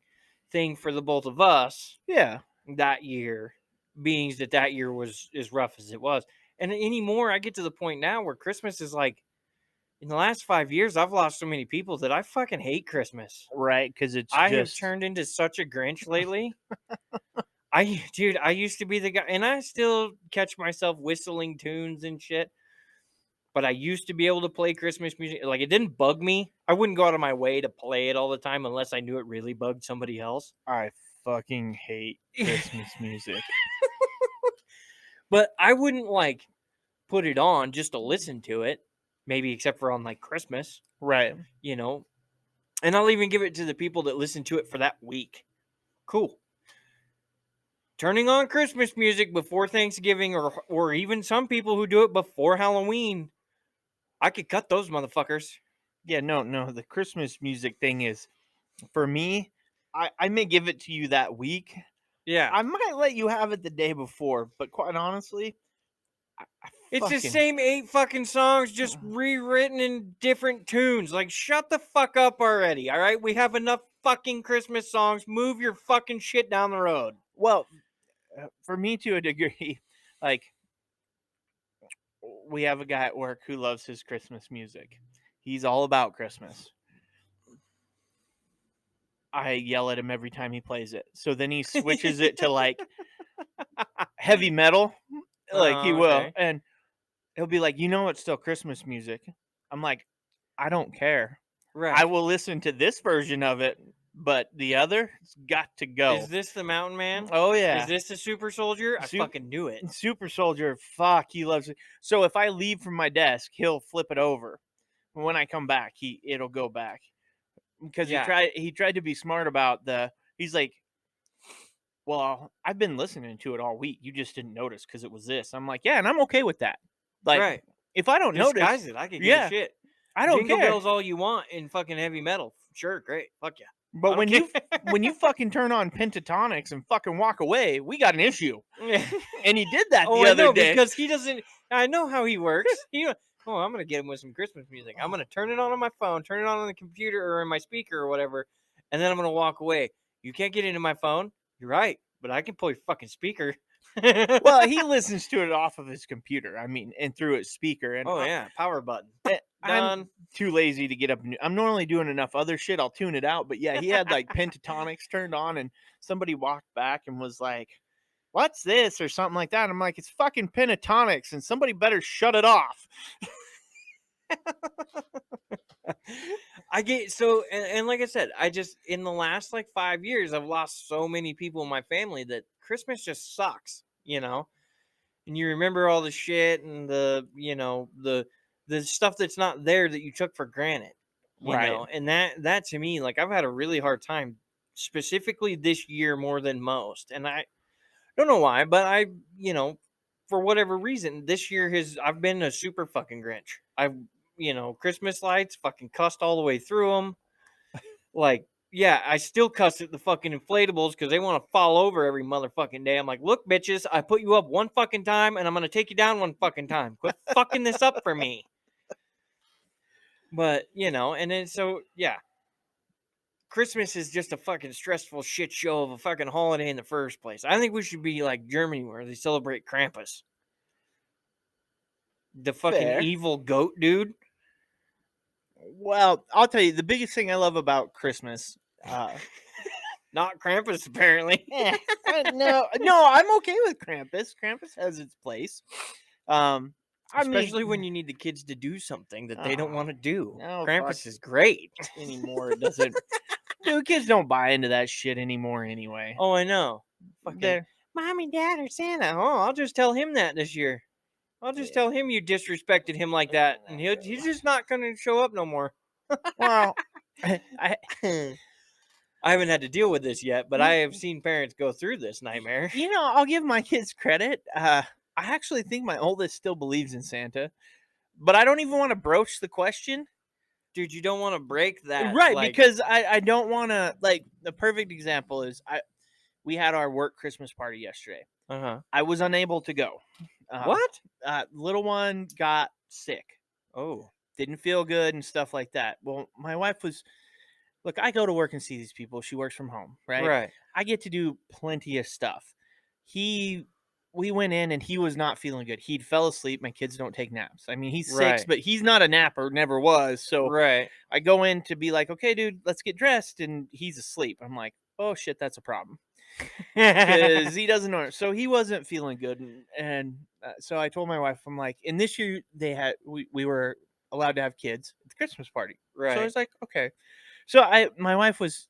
thing for the both of us. Yeah. That year, being that year was as rough as it was. And anymore, I get to the point now where Christmas is like, in the last 5 years, I've lost so many people that I fucking hate Christmas. Right, because I have turned into such a Grinch lately. I used to be the guy, and I still catch myself whistling tunes and shit. But I used to be able to play Christmas music. Like, it didn't bug me. I wouldn't go out of my way to play it all the time unless I knew it really bugged somebody else. I fucking hate Christmas music. But I wouldn't, like, put it on just to listen to it. Maybe except for on, like, Christmas. Right. You know? And I'll even give it to the people that listen to it for that week. Cool. Turning on Christmas music before Thanksgiving, or even some people who do it before Halloween, I could cut those motherfuckers. Yeah, no. The Christmas music thing is, for me, I may give it to you that week. Yeah. I might let you have it the day before, but quite honestly, it's the same 8 fucking songs, just rewritten in different tunes. Like, shut the fuck up already, all right? We have enough fucking Christmas songs. Move your fucking shit down the road. Well, for me to a degree, like, we have a guy at work who loves his Christmas music. He's all about Christmas. I yell at him every time he plays it. So then he switches it to, like, heavy metal. Like, he will. Okay. And he'll be like, it's still Christmas music. I'm like, I don't care. Right. I will listen to this version of it, but the other's got to go. Is this the Mountain Man? Oh, yeah. Is this the Super Soldier? I fucking knew it. Super Soldier, fuck, he loves it. So if I leave from my desk, he'll flip it over. When I come back, it'll go back. Because he tried to be smart about he's like, well, I've been listening to it all week. You just didn't notice because it was this. I'm like, yeah, and I'm okay with that. Like, right. If I don't Disguise notice, it. I can give a shit. I don't Jingle care. bells all you want in fucking heavy metal. Sure, great. Fuck yeah. But I when don't when you fucking turn on pentatonics and fucking walk away, we got an issue. care. And he did that Oh, the I other know, day. because he doesn't. I know how he works. I'm gonna get him with some Christmas music. I'm gonna turn it on my phone, turn it on the computer or in my speaker or whatever, and then I'm gonna walk away. You can't get into my phone. You're right, but I can pull your fucking speaker. Well, he listens to it off of his computer. I mean, and through his speaker. And oh yeah, power button. I'm Done. too lazy to get up. I'm normally doing enough other shit. I'll tune it out. But yeah, he had like pentatonics turned on, and somebody walked back and was like, "What's this?" or something like that. And I'm like, "It's fucking pentatonics, and somebody better shut it off." I get so, and like I said, I just in the last like 5 years, I've lost so many people in my family that Christmas just sucks, And you remember all the shit and the stuff that's not there that you took for granted, Right. And that to me, like I've had a really hard time, specifically this year more than most, and I don't know why, but for whatever reason, this year I've been a super fucking Grinch. Christmas lights, fucking cussed all the way through them. Like, yeah, I still cuss at the fucking inflatables because they want to fall over every motherfucking day. I'm like, look, bitches, I put you up one fucking time and I'm going to take you down one fucking time. Quit fucking this up for me. But, and then so, yeah. Christmas is just a fucking stressful shit show of a fucking holiday in the first place. I think we should be like Germany where they celebrate Krampus. The fucking Fair. evil goat dude. Well, I'll tell you, the biggest thing I love about Christmas, Not Krampus, apparently. no, I'm okay with Krampus. Krampus has its place. Especially when you need the kids to do something that they don't want to do. no, Krampus fuck. is great. Anymore. It doesn't. Dude, kids don't buy into that shit anymore anyway. Oh, I know. Fucking They're- Mom and Dad are Santa. Oh, I'll just tell him that this year. I'll just tell him you disrespected him like that, and he's just not going to show up no more. Well, I haven't had to deal with this yet, but I have seen parents go through this nightmare. I'll give my kids credit. I actually think my oldest still believes in Santa, but I don't even want to broach the question. Dude, you don't want to break that. Right, like- because I don't want to, like, the perfect example is we had our work Christmas party yesterday. Uh-huh. I was unable to go. What? Little one got sick. Oh. Didn't feel good and stuff like that. Well, my wife was, look, I go to work and see these people. She works from home, right? Right. I get to do plenty of stuff. We went in and he was not feeling good. He fell asleep. My kids don't take naps. I mean, he's 6, Right. but he's not a napper, never was. So Right. I go in to be like, okay, dude, let's get dressed. And he's asleep. I'm like, oh shit, that's a problem. Because he doesn't know. So he wasn't feeling good. And so I told my wife, I'm like, and this year we were allowed to have kids at the Christmas party. Right. So I was like, okay. So my wife was,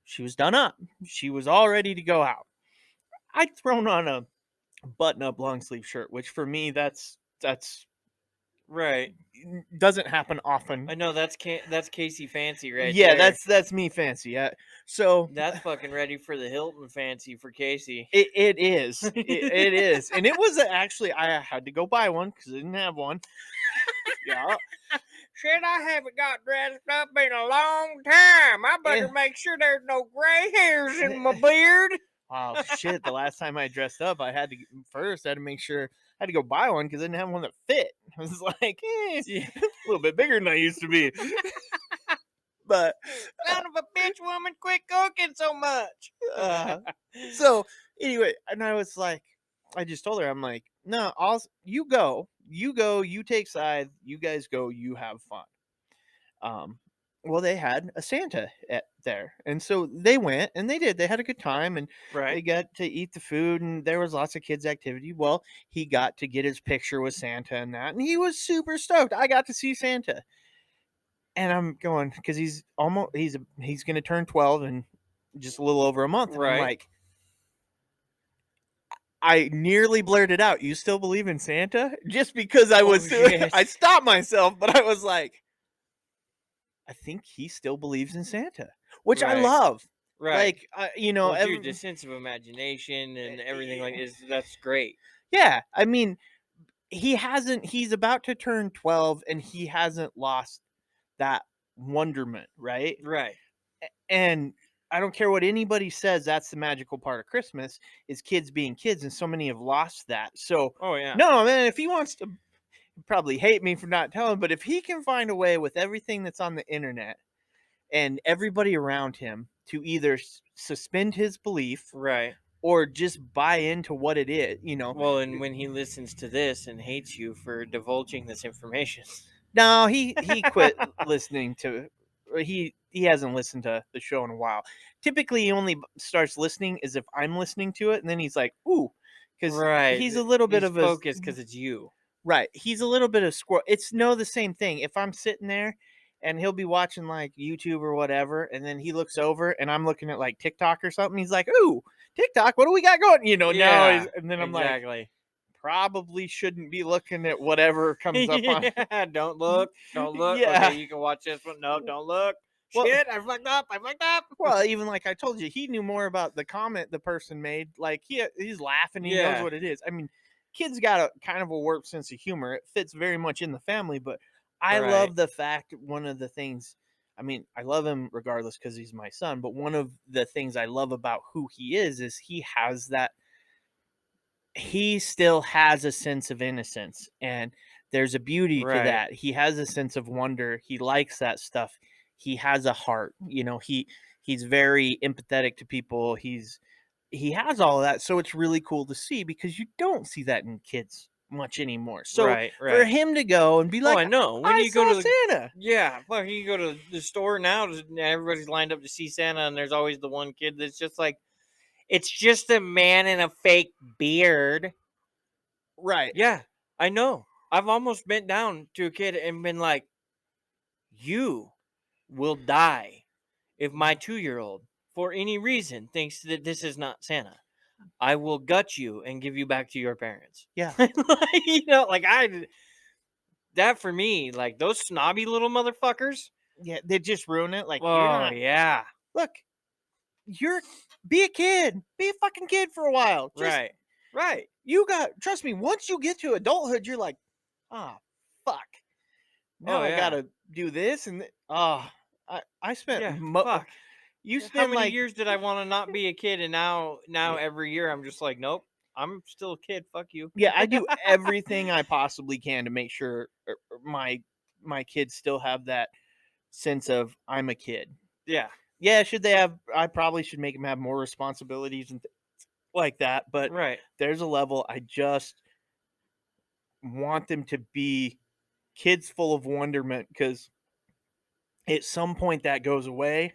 she was done up. She was all ready to go out. I'd thrown on a button-up long-sleeve shirt, which for me, that's Right. doesn't happen often. I know that's Casey fancy right Yeah, there. that's me fancy. Yeah. So That's fucking ready for the Hilton fancy for Casey. it is. It is. And it was actually, I had to go buy one because I didn't have one. Yeah. Shit, I haven't got dressed up in a long time. I better make sure there's no gray hairs in my beard. Oh shit! The last time I dressed up, I had to make sure I had to go buy one because I didn't have one that fit. I was like, a little bit bigger than I used to be. But Son of a bitch, woman, quit cooking so much. so anyway, and I was like, I just told her, I'm like, no, you go, you take sides, you guys go, you have fun. Well, they had a Santa there, and so they went and they had a good time, and they Right. got to eat the food, and there was lots of kids activity. Well, he got to get his picture with Santa and that, and he was super stoked. I got to see Santa, and I'm going because he's going to turn 12 in just a little over a month. And I'm Right. like, I nearly blurted out, "You still believe in Santa?" Just because I was, shit. I stopped myself, but I was like, I think he still believes in Santa, which I Right. love. Right. Like, Well, dude, the sense of imagination and everything that's great. yeah, I mean, he's about to turn 12 and he hasn't lost that wonderment, right? Right. And I don't care what anybody says, that's the magical part of Christmas is kids being kids, and so many have lost that. So Oh yeah. no, man, if he wants to probably hate me for not telling, but if he can find a way with everything that's on the internet and everybody around him to either suspend his belief Right. or just buy into what it is, you know. Well, and when he listens to this and hates you for divulging this information. No, he quit listening to. He hasn't listened to the show in a while. Typically, he only starts listening is if I'm listening to it, and then he's like, "Ooh," because Right. he's a little bit He's of a focused because it's you. right. He's a little bit of squirrel. It's the same thing. If I'm sitting there and he'll be watching like YouTube or whatever, and then he looks over and I'm looking at like TikTok or something, he's like, "Ooh, TikTok, what do we got going?" You know, now Yeah, he's, and then I'm like, exactly. probably shouldn't be looking at whatever comes up on. Yeah, don't look. Don't look. Yeah. Okay, you can watch this one. No, don't look. Well- Shit, I fucked up. I fucked up. Well, even like I told you, he knew more about the comment the person made. Like he's laughing, he knows Yeah. what it is. I mean, kids got a kind of a warped sense of humor. It fits very much in the family, but I Right. love the fact one of the things. I mean, I love him regardless because he's my son. But one of the things I love about who he is he has that. He still has a sense of innocence, and there's a beauty to Right. that. He has a sense of wonder. He likes that stuff. He has a heart. You know, he's very empathetic to people. He has all of that. So it's really cool to see because you don't see that in kids much anymore. So Right, for right. him to go and be Oh, I like, know. When I you go saw to the Santa. yeah, fuck, you go to the store now. Everybody's lined up to see Santa, and there's always the one kid that's just like, it's just a man in a fake beard. Right. Yeah, I know. I've almost bent down to a kid and been like, you will die if my 2-year-old, for any reason, thinks that this is not Santa. I will gut you and give you back to your parents. Yeah. You know, like that for me, like those snobby little motherfuckers. Yeah. They just ruin it. Like, you're Oh, not. yeah. Look, be a kid. Be a fucking kid for a while. Just Right. Right. you got trust me, once you get to adulthood, you're like, ah, fuck. Now Oh, I yeah. gotta do this and I spent Yeah. Fuck. you How spend many like years did I want to not be a kid, and now every year I'm just like, nope, I'm still a kid. Fuck you. yeah, I do everything I possibly can to make sure my kids still have that sense of I'm a kid. Yeah. Yeah, should they have I probably should make them have more responsibilities and things like that, but Right. there's a level I just want them to be kids full of wonderment because at some point that goes away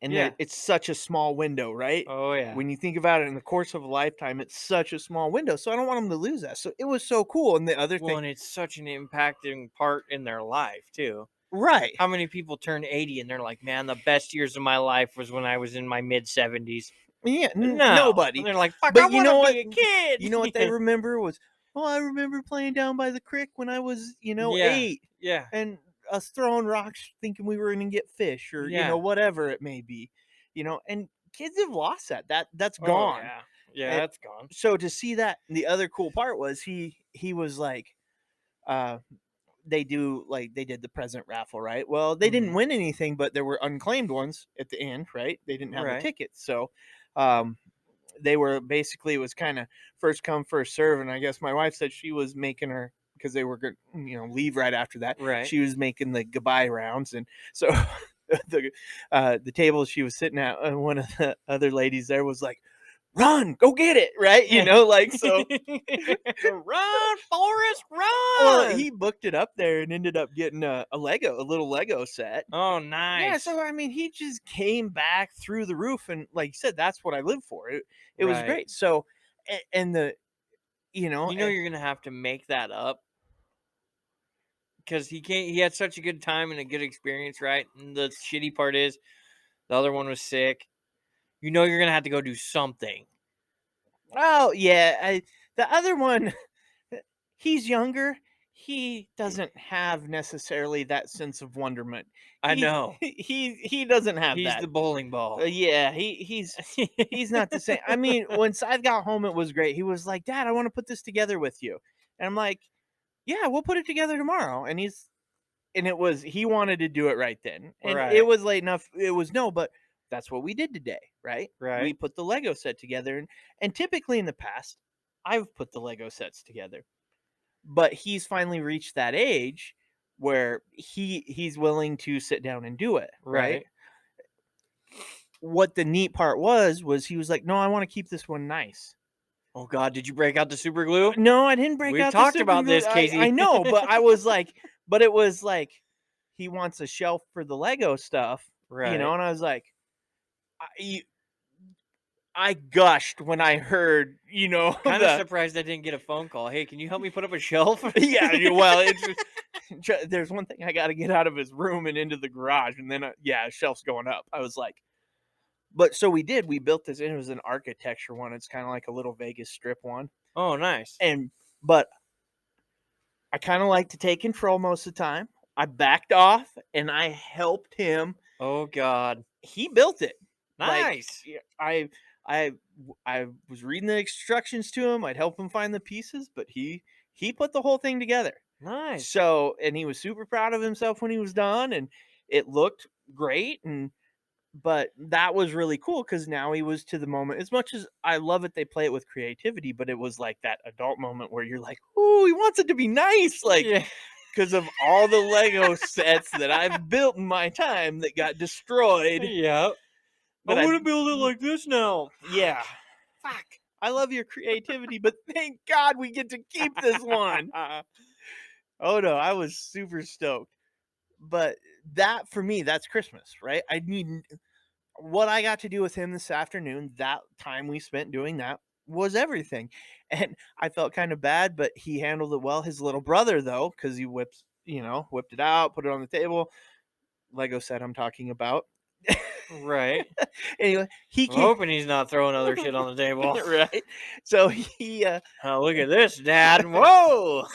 and Yeah. it's such a small window, right? Oh yeah. When you think about it in the course of a lifetime, it's such a small window. So I don't want them to lose that. So it was so cool. And the other Well, thing, and it's such an impacting part in their life too. right? How many people turn 80 and they're like, man, the best years of my life was when I was in my mid 70s. Yeah, No, nobody. And they're like, fuck, But I you know want what? to be a kid. You know what they remember was, oh, I remember playing down by the creek when I was, Yeah. 8, Yeah. and us throwing rocks thinking we were going to get fish or Yeah. whatever it may be, and kids have lost that's Oh, gone. yeah. Yeah, And that's gone. so to see that, the other cool part was he was like, they did the present raffle, right? Well, they didn't win anything, but there were unclaimed ones at the end, right? They didn't have the Right. tickets, so they were basically, it was kind of first come first serve, and I guess my wife said she was making her because they were going to leave right after that. Right. She was making the goodbye rounds, and so the table she was sitting at, one of the other ladies there was like, run, go get it, right? Like, so Run, Forrest, run. well, he booked it up there and ended up getting a little Lego set. Oh, nice. Yeah, so I mean, he just came back through the roof, and like you said, that's what I live for. It was Right. great. So, and the, You know you're gonna have to make that up because he can't. He had such a good time and a good experience, right? And the shitty part is, the other one was sick. You know you're gonna have to go do something. oh yeah, the other one, he's younger. He doesn't have necessarily that sense of wonderment. I He- know. He doesn't have He's that. the bowling ball. Yeah, he's not the same. I mean, when I got home, it was great. He was like, "Dad, I want to put this together with you," and I'm like, "Yeah, we'll put it together tomorrow." And he wanted to do it right then, and Right. it was late enough. It was no, but that's what we did today, right? Right. We put the Lego set together, and typically in the past, I've put the Lego sets together. But he's finally reached that age where he's willing to sit down and do it, right? What the neat part was he was like, "No, I want to keep this one nice." Oh God, did you break out the super glue? No, I didn't break We've out talked the about super glue. this, Casey. I know, but I was like, but it was like he wants a shelf for the Lego stuff, Right. and I was like, I gushed when I heard, Kind of surprised I didn't get a phone call. Hey, can you help me put up a shelf? Yeah, well, there's one thing I got to get out of his room and into the garage, and then a shelf's going up. I was like, but so we built this, and it was an architecture one. It's kind of like a little Vegas Strip one. Oh, nice. But I kind of like to take control most of the time. I backed off and I helped him. Oh God, he built it. Nice. Like, I was reading the instructions to him. I'd help him find the pieces, but he put the whole thing together. Nice. So, and he was super proud of himself when he was done, and it looked great. But that was really cool because now he was to the moment. As much as I love it, they play it with creativity, but it was like that adult moment where you're like, "Oh, he wants it to be nice," like because of all the Lego sets that I've built in my time that got destroyed. Yeah. But I want to build it like this now. Yeah. Fuck. I love your creativity, but thank God we get to keep this one. Oh no, I was super stoked. But that for me, that's Christmas, right? I need what I got to do with him this afternoon. That time we spent doing that was everything. And I felt kind of bad, but he handled it well. His little brother, though, because he whipped it out, put it on the table. Lego set I'm talking about. Right. Anyway, I'm hoping he's not throwing other shit on the table. Right. So he oh, look at this, Dad. Whoa.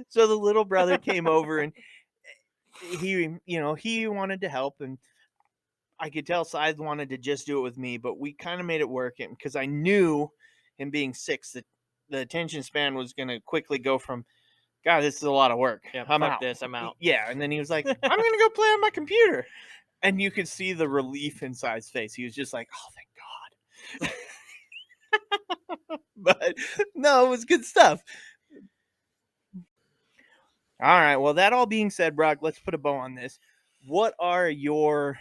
So the little brother came over, and he wanted to help, and I could tell Scythe wanted to just do it with me, but we kind of made it work because I knew him being 6 that the attention span was going to quickly go from, God, this is a lot of work. Yeah, I'm out. I'm out. Yeah, and then he was like, I'm going to go play on my computer. And you could see the relief in Scythe's face. He was just like, oh, thank God. But no, it was good stuff. All right, well, that all being said, Brock, let's put a bow on this. What are your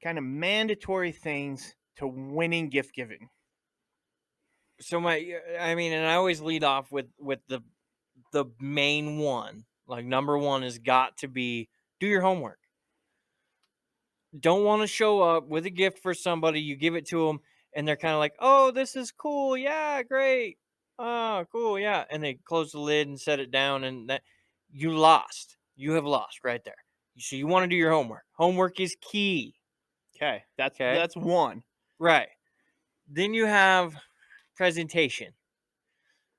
kind of mandatory things to winning gift giving? So and I always lead off with the main one. Like number one has got to be do your homework. Don't want to show up with a gift for somebody, you give it to them, and they're kind of like, oh, this is cool. Yeah, great. Oh, cool. Yeah. And they close the lid and set it down, and that you lost. You have lost right there. So you want to do your homework. Homework is key. Okay. That's one. Right. Then you have presentation.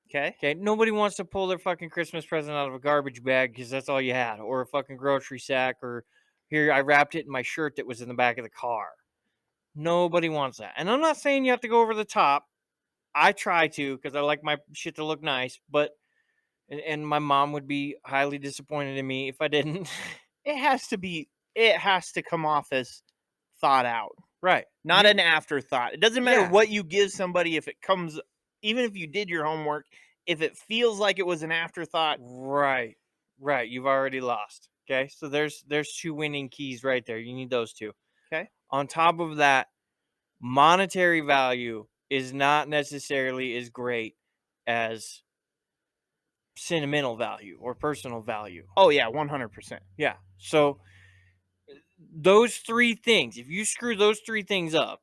Okay. Nobody wants to pull their fucking Christmas present out of a garbage bag because that's all you had, or a fucking grocery sack, or here I wrapped it in my shirt that was in the back of the car. Nobody wants that. And I'm not saying you have to go over the top. I try to because I like my shit to look nice, but and my mom would be highly disappointed in me if I didn't. It has to come off as thought out. Right. Not an afterthought. It doesn't matter what you give somebody if it comes, even if you did your homework, if it feels like it was an afterthought. Right. You've already lost. Okay. So there's 2 winning keys right there. You need those 2. Okay. On top of that, monetary value is not necessarily as great as sentimental value or personal value. Oh yeah, 100%. Yeah. So those 3 things, if you screw those 3 things up,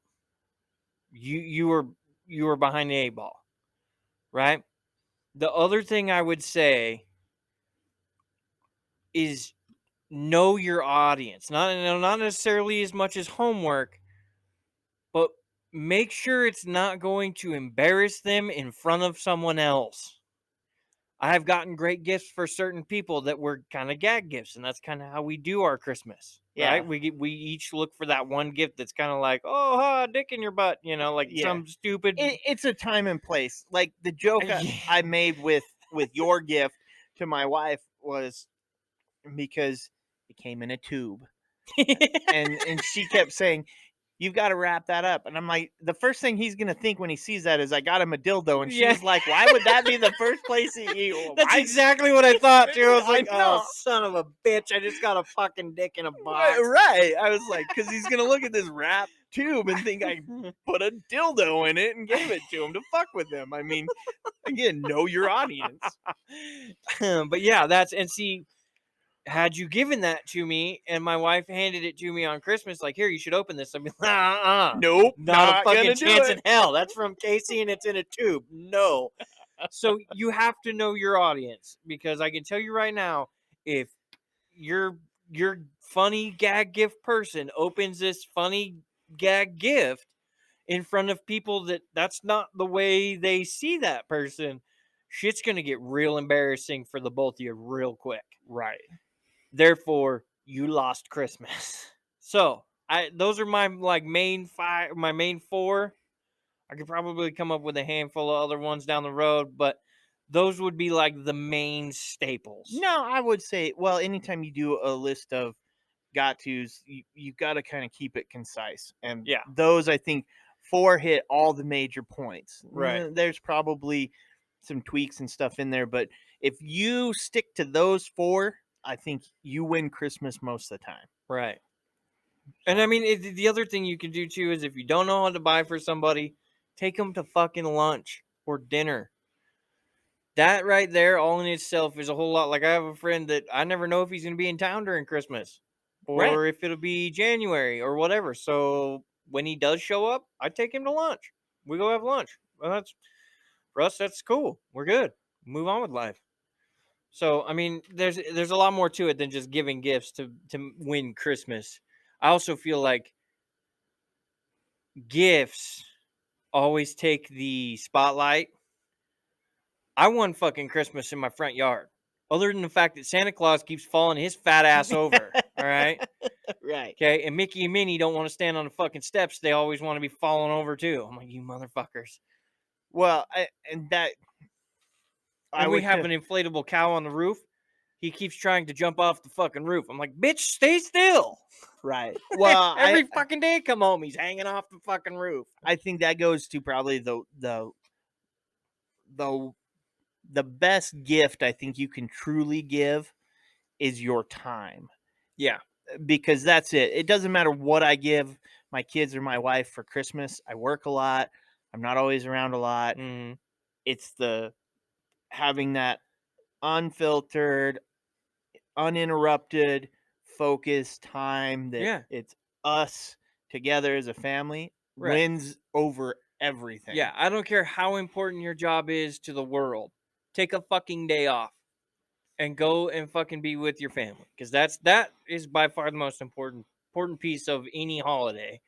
you are behind the 8 ball. Right? The other thing I would say is know your audience. Not necessarily as much as homework, but make sure it's not going to embarrass them in front of someone else. I have gotten great gifts for certain people that were kind of gag gifts, and that's kind of how we do our Christmas. Yeah. Right? We each look for that one gift that's kind of like, oh, dick in your butt, some stupid. It's a time and place. Like the joke I made with your gift to my wife was because it came in a tube. and she kept saying, "You've got to wrap that up." And I'm like, the first thing he's gonna think when he sees that is I got him a dildo, and Yeah. she's like, "Why would that be the first place he?" That's why- exactly what I thought too. I was I like, know. "Oh, son of a bitch! I just got a fucking dick in a box." Right. I was like, because he's gonna look at this wrap tube and think I put a dildo in it and gave it to him to fuck with him. I mean, again, know your audience. But yeah, that's and see, had you given that to me and my wife handed it to me on Christmas, like, here, you should open this, I'd be like, Nope, not a fucking gonna do chance it. in hell. That's from Casey and it's in a tube. No. So you have to know your audience, because I can tell you right now, if your funny gag gift person opens this funny gag gift in front of people that's not the way they see that person, shit's gonna get real embarrassing for the both of you real quick. Right. Therefore, you lost Christmas. So those are my main four. I could probably come up with a handful of other ones down the road, but those would be like the main staples. No, I would say, well, anytime you do a list of got tos, you got to kind of keep it concise. And Yeah. those, I think, 4 hit all the major points. Right. There's probably some tweaks and stuff in there, but if you stick to those 4, I think you win Christmas most of the time. Right. And I mean, the other thing you can do too is if you don't know what to buy for somebody, take them to fucking lunch or dinner. That right there, all in itself, is a whole lot. Like, I have a friend that I never know if he's going to be in town during Christmas or if it'll be January or whatever. So when he does show up, I take him to lunch. We go have lunch. Well, for us, that's cool. We're good. Move on with life. So, I mean, there's a lot more to it than just giving gifts to win Christmas. I also feel like gifts always take the spotlight. I won fucking Christmas in my front yard. Other than the fact that Santa Claus keeps falling his fat ass over. All right. Right. Okay. And Mickey and Minnie don't want to stand on the fucking steps. They always want to be falling over too. I'm like, you motherfuckers. Well, We have an inflatable cow on the roof. He keeps trying to jump off the fucking roof. I'm like, bitch, stay still. Right. Well, every fucking day I come home, he's hanging off the fucking roof. I think that goes to probably the best gift I think you can truly give is your time. Yeah. Because that's it. It doesn't matter what I give my kids or my wife for Christmas. I work a lot. I'm not always around a lot. Mm-hmm. It's the having that unfiltered, uninterrupted, focused time that it's us together as a family wins over everything. Yeah, I don't care how important your job is to the world. Take a fucking day off and go and fucking be with your family, because that is by far the most important piece of any holiday.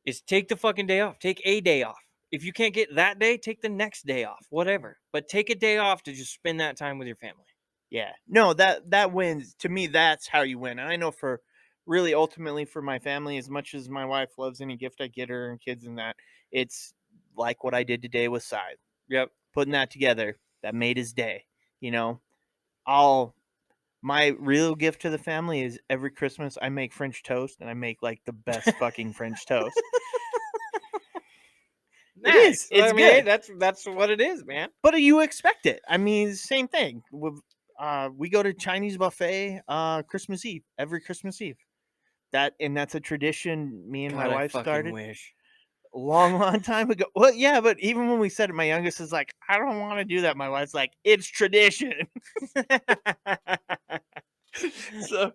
Is take the fucking day off. Take a day off. If you can't get that day, take the next day off. Whatever, but take a day off to just spend that time with your family. Yeah, no, that wins. To me, that's how you win. And I know for really ultimately for my family, as much as my wife loves any gift I get her and kids and that, it's like what I did today with Side. Yep. Putting that together, that made his day. You know, my real gift to the family is every Christmas I make French toast, and I make like the best fucking French toast. Nice. It is. It's good. That's what it is, man. But you expect it. I mean, same thing. We go to Chinese buffet Christmas Eve, every Christmas Eve. That's a tradition me and my wife started Wish. a long time ago. Well, yeah, but even when we said it, my youngest is like, I don't want to do that. My wife's like, it's tradition. So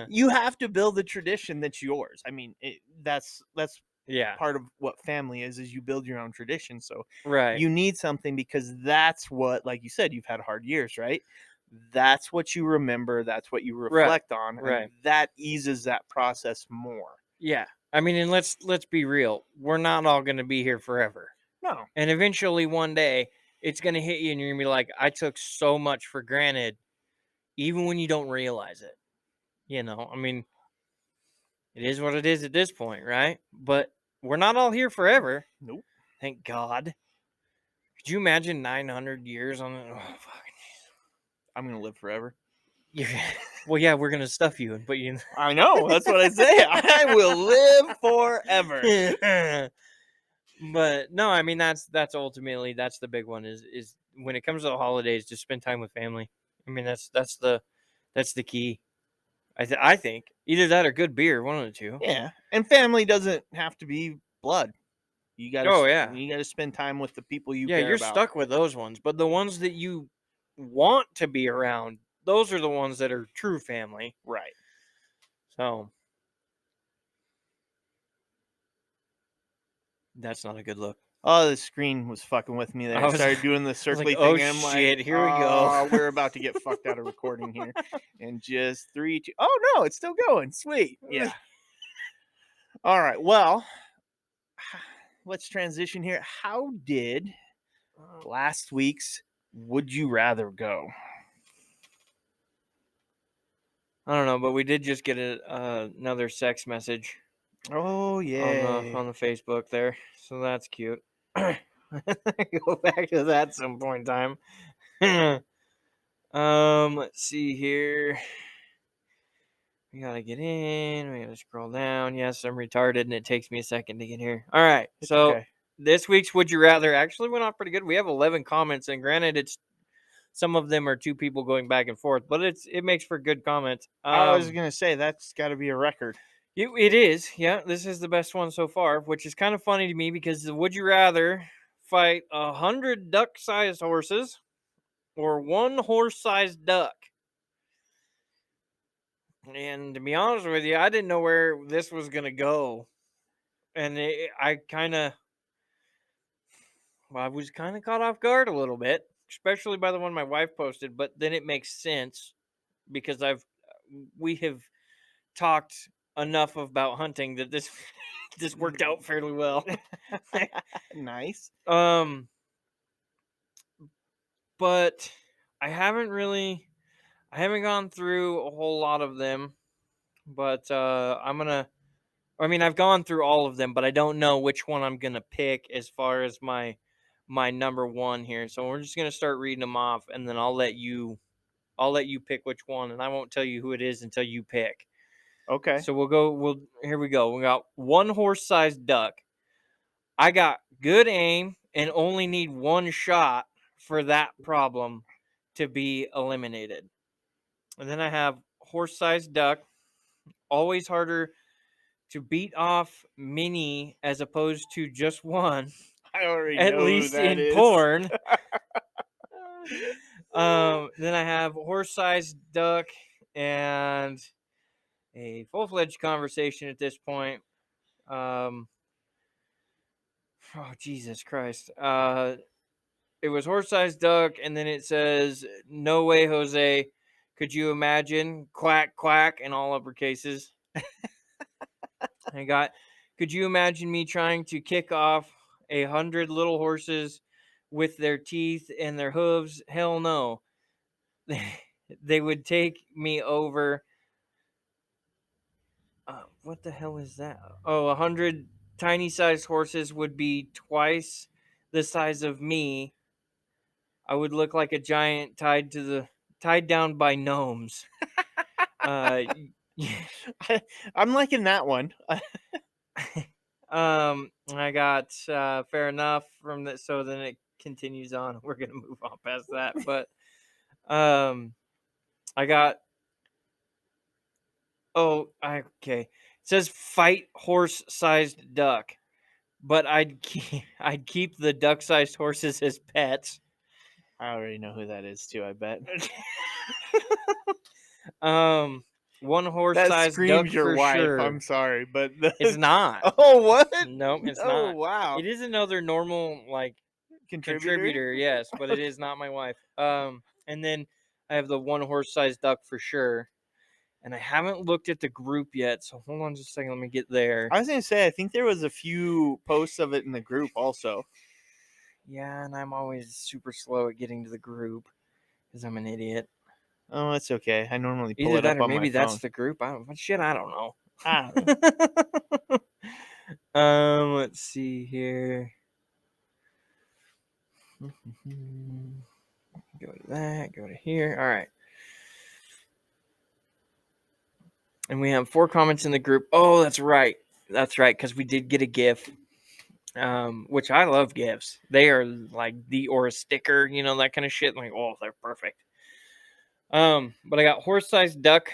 you have to build a tradition that's yours. I mean, that's part of what family is you build your own tradition. So you need something, because that's what, like you said, you've had hard years, right? That's what you remember. That's what you reflect on. Right. And that eases that process more. Yeah. I mean, and let's be real. We're not all going to be here forever. No. And eventually one day it's going to hit you and you're going to be like, I took so much for granted, even when you don't realize it. You know, I mean, it is what it is at this point, right? But we're not all here forever. Nope. Thank God. Could you imagine 900 years on it? Oh, fucking. I'm going to live forever. Well, yeah, we're gonna stuff you and put you in. I know. That's what I say. I will live forever. But no, I mean that's ultimately that's the big one is when it comes to the holidays, just spend time with family. I mean that's the key. I think either that or good beer, one of the two. Yeah, and family doesn't have to be blood. You got to. Oh, yeah. You got to spend time with the people you Yeah, care you're about. stuck with those ones, but the ones that you want to be around, those are the ones that are true family. Right. So that's not a good look. Oh, the screen was fucking with me there. I started doing the circly thing. oh and I'm shit, like, here we go. "Oh, we're about to get fucked out of recording here." And just 3, 2. Oh no, it's still going. Sweet. Yeah. All right. Well, let's transition here. How did last week's Would You Rather go? I don't know, but we did just get another sex message. Oh yeah. On the Facebook there, so that's cute. Go back to that some point in time. Let's see here. We gotta get in. We gotta scroll down. Yes, I'm retarded, and it takes me a second to get here. All right, so okay. This week's Would You Rather actually went off pretty good. We have 11 comments, and granted, it's some of them are two people going back and forth, but it makes for good comments. I was gonna say that's got to be a record. It is, yeah. This is the best one so far, which is kind of funny to me because the Would You Rather fight 100 duck-sized horses or one horse-sized duck? And to be honest with you, I didn't know where this was gonna go, and I was kind of caught off guard a little bit, especially by the one my wife posted. But then it makes sense because we have talked enough about hunting that this this worked out fairly well. Nice. But I haven't gone through a whole lot of them, but I've gone through all of them, but I don't know which one I'm gonna pick as far as my number one here. So we're just gonna start reading them off, and then I'll let you pick which one, and I won't tell you who it is until you pick. Okay. So here we go. We got one horse-sized duck. I got good aim and only need one shot for that problem to be eliminated. And then I have horse-sized duck, always harder to beat off many as opposed to just one. I already at know least who that in is. porn. Then I have horse-sized duck and a full-fledged conversation at this point. Oh Jesus Christ! It was horse-sized duck, and then it says, "No way, Jose. Could you imagine? Quack quack," in all uppercases. I got, "Could you imagine me trying to kick off 100 little horses with their teeth and their hooves? Hell no. They would take me over." What the hell is that? Oh, 100 tiny-sized horses would be twice the size of me. I would look like a giant tied down by gnomes. I'm liking that one. I got fair enough from that. So then it continues on. We're gonna move on past that, but I got. Oh, okay. It says fight horse-sized duck, but I'd keep the duck-sized horses as pets. I already know who that is too, I bet. One horse-sized duck your for wife. sure. I'm sorry, but It's not. Oh, what? Nope, it's Oh, not. wow. It is another normal contributor, yes, but it is not my wife. And then I have the one horse-sized duck for sure. And I haven't looked at the group yet, so hold on just a second. Let me get there. I was gonna say, I think there was a few posts of it in the group also. Yeah, and I'm always super slow at getting to the group because I'm an idiot. Oh, it's okay. I normally pull Either it that up or on maybe my that's phone. the group. I don't know. I don't know. Let's see here. Go to that. Go to here. All right. And we have 4 comments in the group. Oh, that's right. That's right, because we did get a GIF, which I love GIFs. They are like or a sticker, that kind of shit. Like, oh, they're perfect. But I got horse-sized duck,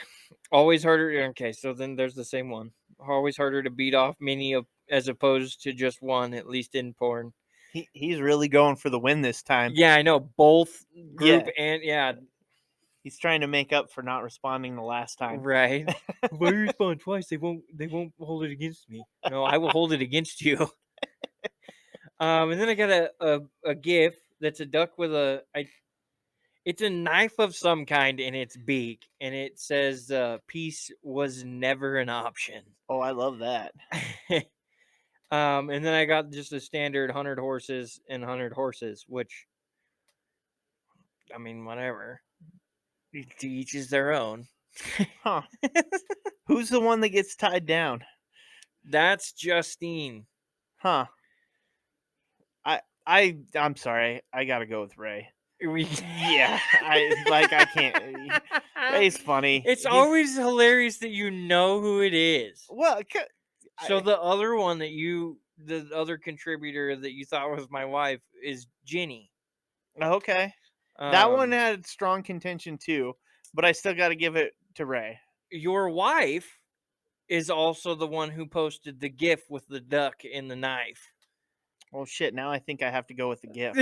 always harder. Okay, so then there's the same one. Always harder to beat off many as opposed to just one, at least in porn. He's really going for the win this time. Yeah, I know, both group Yeah. and yeah. He's trying to make up for not responding the last time. Right. If I respond twice, they won't hold it against me. No, I will hold it against you. And then I got a GIF that's a duck with it's a knife of some kind in its beak, and it says peace was never an option. Oh, I love that. And then I got just a standard 100 horses and 100 horses, which, I mean, whatever. To each is their own. Huh. Who's the one that gets tied down? That's Justine. Huh. I'm sorry. I gotta go with Ray. Yeah. I can't. Ray's funny. It's always hilarious that you know who it is. Well, So the other one the other contributor that you thought was my wife is Ginny. okay. That one had strong contention too, but I still got to give it to Ray. Your wife is also the one who posted the GIF with the duck and the knife. Oh shit! Now I think I have to go with the gift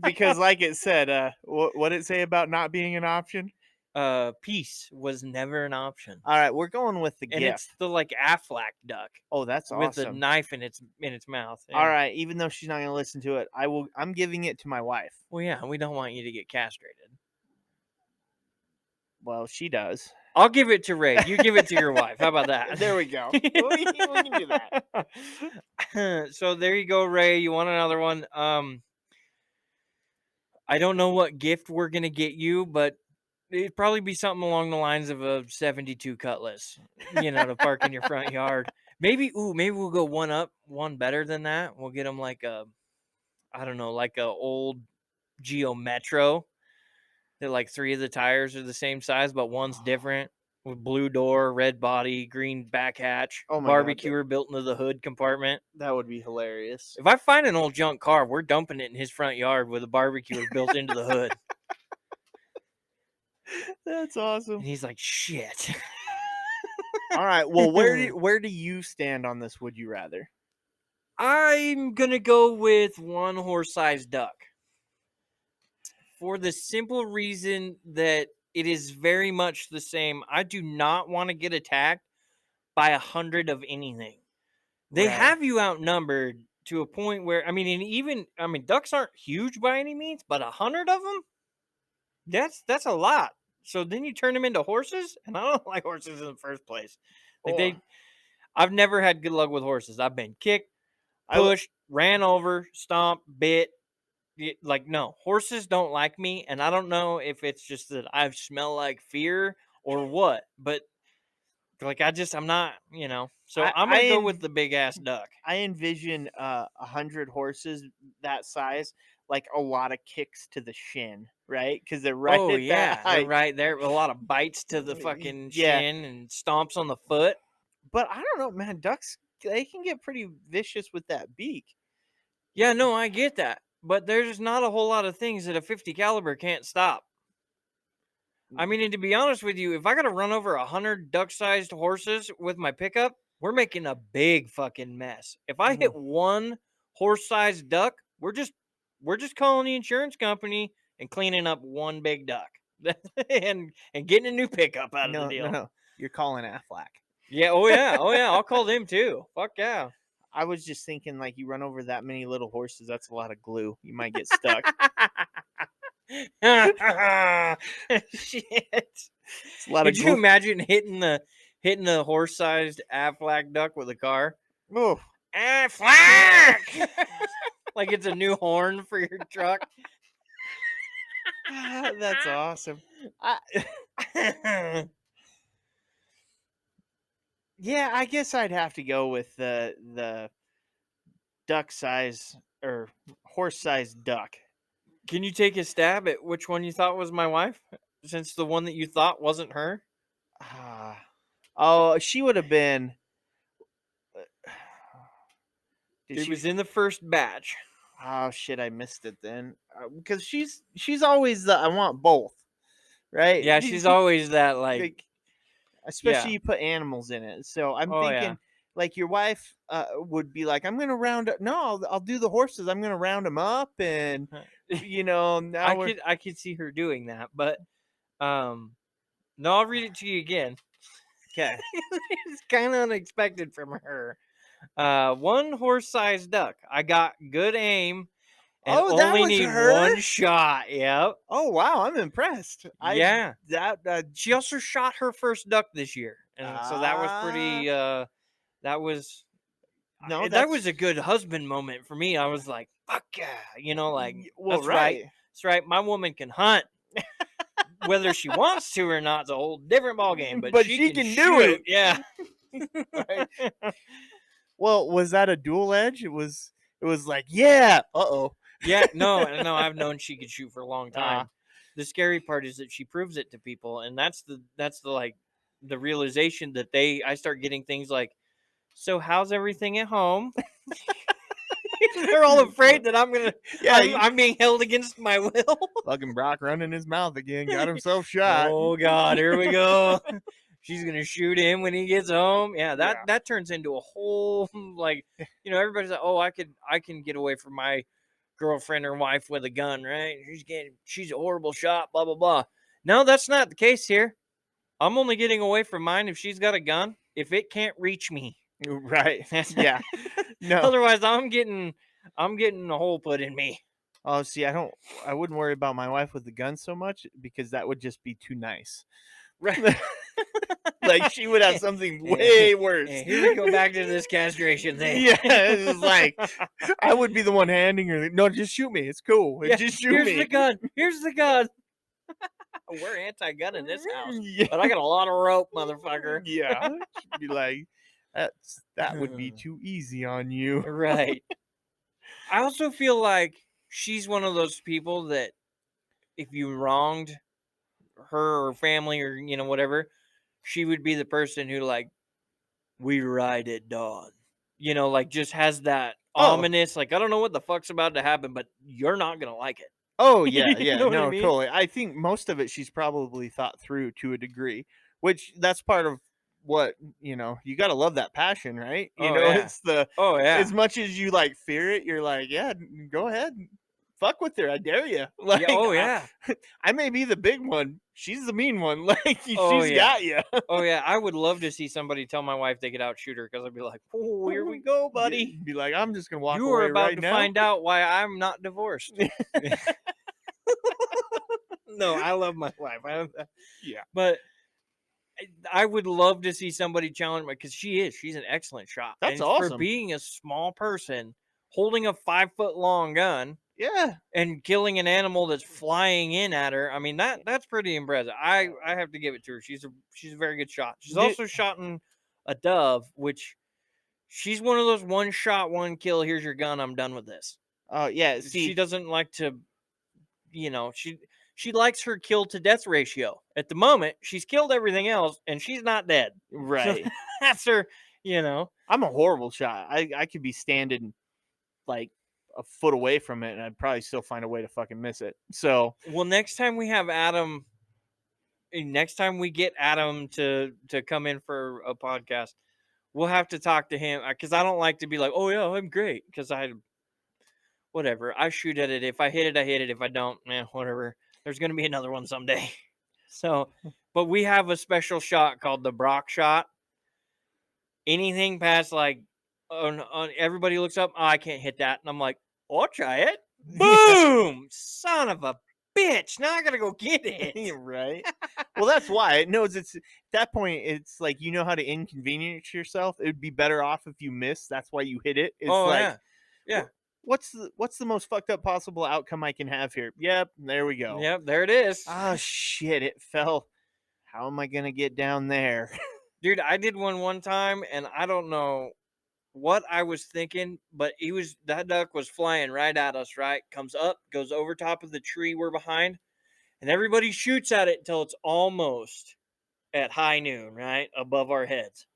because, like it said, what did it say about not being an option? Peace was never an option. All right, we're going with the And gift. it's the like Aflac duck. Oh, that's with awesome. a knife in its mouth. Yeah. All right, even though she's not going to listen to it, I'm giving it to my wife. Well, yeah, we don't want you to get castrated. Well, she does. I'll give it to Ray. You give it to your wife. How about that? There we go. we can do that. So there you go, Ray. You want another one? I don't know what gift we're gonna get you, but it'd probably be something along the lines of a 72 Cutlass, to park in your front yard. Maybe we'll go one better than that. We'll get them like a old Geo Metro. That like 3 of the tires are the same size, but one's different, with blue door, red body, green back hatch, barbecuer built into the hood compartment. That would be hilarious. If I find an old junk car, we're dumping it in his front yard with a barbecuer built into the hood. That's awesome. And he's like, shit. All right. Well, where do you stand on this? Would you rather? I'm gonna go with 1 horse-sized duck. For the simple reason that it is very much the same. I do not want to get attacked by 100 of anything. They have you outnumbered to a point where, ducks aren't huge by any means, but 100 of them, that's a lot. So then you turn them into horses, and I don't like horses in the first place. I've never had good luck with horses. I've been kicked, pushed, ran over, stomped, bit. Like, no, horses don't like me, and I don't know if it's just that I smell like fear or what, but like I'm not, so I'm gonna go with the big ass duck. I envision 100 horses that size, like a lot of kicks to the shin, right? Because they're right. Oh at yeah, that height. they're right there. A lot of bites to the fucking shin and stomps on the foot. But I don't know, man. Ducks, they can get pretty vicious with that beak. Yeah, no, I get that. But there's not a whole lot of things that a 50 caliber can't stop. I mean, and to be honest with you, if I got to run over 100 duck-sized horses with my pickup, we're making a big fucking mess. If I hit 1 horse-sized duck, we're just calling the insurance company and cleaning up 1 big duck and getting a new pickup out of the deal. No, you're calling Aflac. Yeah, oh yeah, I'll call them too. Fuck yeah. I was just thinking, like, you run over that many little horses, that's a lot of glue. You might get stuck. Shit. It's a lot Could you imagine hitting the horse-sized Aflac duck with a car? Oh, Aflac! Like it's a new horn for your truck. That's awesome. Yeah, I guess I'd have to go with the duck size or horse sized duck. Can you take a stab at which one you thought was my wife? Since the one that you thought wasn't her? Oh, she would have been. Did It she? was in the first batch. Oh shit! I missed it then because she's always the I want both, right? Yeah, she's always that Like, yeah. especially you put animals in it. So I'm Oh, thinking yeah. like your wife would be like, I'm gonna round up. No, I'll do the horses. I'm gonna round them up, and now we're I could see her doing that, but no, I'll read it to you again. okay. It's kind of unexpected from her. One horse-sized duck. I got good aim and Oh, that only was need her. one shot. Yep. Oh wow, I'm impressed. Yeah. That She also shot her first duck this year, and so that was pretty. That was no, that was that's a good husband moment for me. I was like, "Fuck yeah," like well, that's right. right. That's right. My woman can hunt. Whether she wants to or not is a whole different ballgame, but she can do shoot. it. Yeah. Right. Well, was that a dual edge? It was like, yeah. Uh-oh. Yeah, no, I've known she could shoot for a long time. Ah. The scary part is that she proves it to people, and that's the like the realization that I start getting things like, so how's everything at home? They're all afraid that I'm being held against my will. Fucking Brock running his mouth again. Got himself shot. Oh God, here we go. She's gonna shoot him when he gets home. Yeah, Yeah. that turns into a whole like, everybody's like, oh, I can get away from my girlfriend or wife with a gun, right? She's a horrible shot, blah blah blah. No, that's not the case here. I'm only getting away from mine if she's got a gun. If it can't reach me, Right. Yeah. No. Otherwise, I'm getting a hole put in me. Oh, see, I wouldn't worry about my wife with the gun so much because that would just be too nice. Right. Like she would have something way worse. Here we go back to this castration thing. Yeah, it's like I would be the one handing her. No, just shoot me. It's cool. Yeah, just shoot here's me. the gun. Here's the gun. We're anti-gun in this house, Yeah. but I got a lot of rope, motherfucker. Yeah, she'd be like, that would be too easy on you. Right. I also feel like she's one of those people that if you wronged her or family or whatever, she would be the person who like, we ride at dawn. Like just has that ominous, like, I don't know what the fuck's about to happen, but you're not gonna like it. Oh yeah, You yeah, know what I no, mean? totally. I think most of it she's probably thought through to a degree, which that's part of what you got to love that passion, right? Oh, yeah. It's the Oh yeah. as much as you like fear it, you're like, yeah, go ahead, fuck with her, I dare you. Like, Yeah, oh yeah. I may be the big one, she's the mean one. Like Oh, she's yeah. got you. Oh yeah. I would love to see somebody tell my wife they could outshoot her, because I'd be like, oh, here we go, buddy. Be like, I'm just gonna walk You away are about right to now. find out why I'm not divorced. No, I love my wife. Yeah. But I would love to see somebody challenge me, because she's an excellent shot. That's and awesome. For being a small person holding a 5-foot long gun Yeah. and killing an animal that's flying in at her, I mean that's pretty impressive. I have to give it to her. She's a very good shot. She's also shot a dove, which she's one of those one shot, one kill. Here's your gun. I'm done with this. Oh yeah. She See, doesn't like to, she likes her kill to death ratio. At the moment, she's killed everything else and she's not dead. right. So that's her, I'm a horrible shot. I could be standing like a foot away from it and I'd probably still find a way to fucking miss it. So Well, next time we get Adam to come in for a podcast, we'll have to talk to him, because I don't like to be like, oh yeah, I'm great, because whatever. I shoot at it. If I hit it, I hit it. If I don't, whatever. There's going to be another one someday. So, but we have a special shot called the Brock shot. Anything past like, everybody looks up, oh, I can't hit that. And I'm like, I'll try it. Boom! Son of a bitch. Now I got to go get it. right. Well, that's why it knows it's at that point. It's like, how to inconvenience yourself. It would be better off if you miss. That's why you hit it. It's like, yeah. What's the most fucked up possible outcome I can have here? Yep, there we go. Yep, there it is. Oh shit, it fell. How am I gonna get down there? Dude, I did one time, and I don't know what I was thinking, but that duck was flying right at us, right? Comes up, goes over top of the tree we're behind, and everybody shoots at it until it's almost. at high noon, right? Above our heads.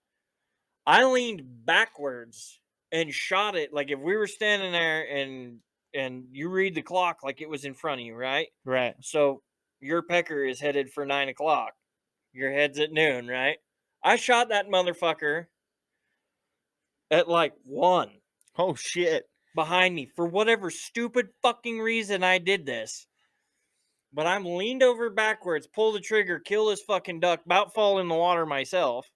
I leaned backwards and shot it like if we were standing there and you read the clock like it was in front of you, right? Right. So your pecker is headed for 9 o'clock. Your head's at noon, right? I shot that motherfucker at like 1 Oh shit. behind me for whatever stupid fucking reason I did this. But I'm leaned over backwards, pull the trigger, kill this fucking duck, about fall in the water myself.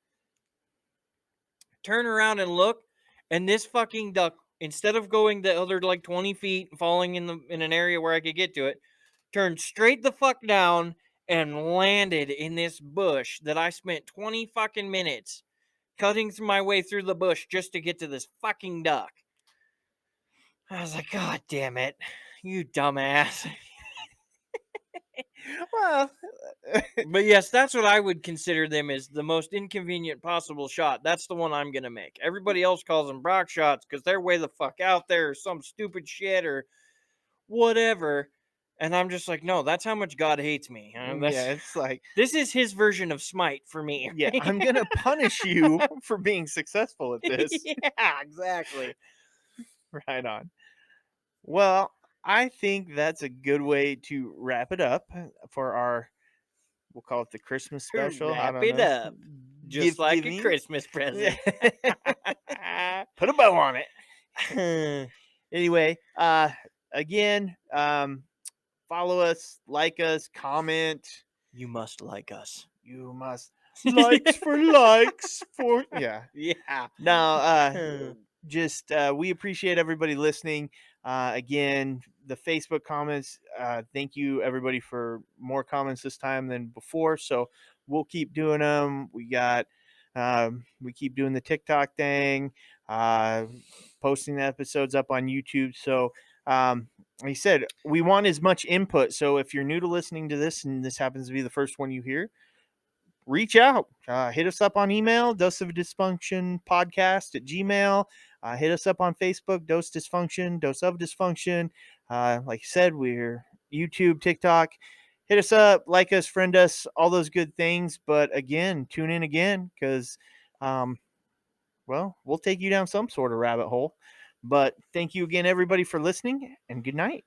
Turn around and look, and this fucking duck, instead of going the other like 20 feet, falling in an area where I could get to it, turned straight the fuck down and landed in this bush that I spent 20 fucking minutes cutting my way through the bush just to get to this fucking duck. I was like, God damn it, you dumbass. Well, But yes, that's what I would consider them as the most inconvenient possible shot. That's the one I'm going to make. Everybody else calls them Brock shots because they're way the fuck out there or some stupid shit or whatever. And I'm just like, no, that's how much God hates me. yeah, it's like, This is his version of smite for me. yeah, I'm gonna punish you for being successful at this. Yeah, exactly. Right on. Well, I think that's a good way to wrap it up for our, we'll call it the Christmas special. I Wrap don't it know. up. Just Gift like giving. a Christmas present. Put a bow on it. Anyway, again, follow us, like us, comment. You must like us. You must likes for likes for yeah. Yeah. No, just we appreciate everybody listening. Again, the Facebook comments. Thank you everybody for more comments this time than before. So we'll keep doing them. We keep doing the TikTok thing, posting the episodes up on YouTube. So like I said, we want as much input. So if you're new to listening to this and this happens to be the first one you hear, reach out, hit us up on email, dose of dysfunction podcast at gmail. Hit us up on Facebook, dose dysfunction, dose of dysfunction. Like I said, we're YouTube, TikTok. Hit us up, like us, friend us, all those good things. But again, tune in again because, well, we'll take you down some sort of rabbit hole. But thank you again, everybody, for listening, and good night.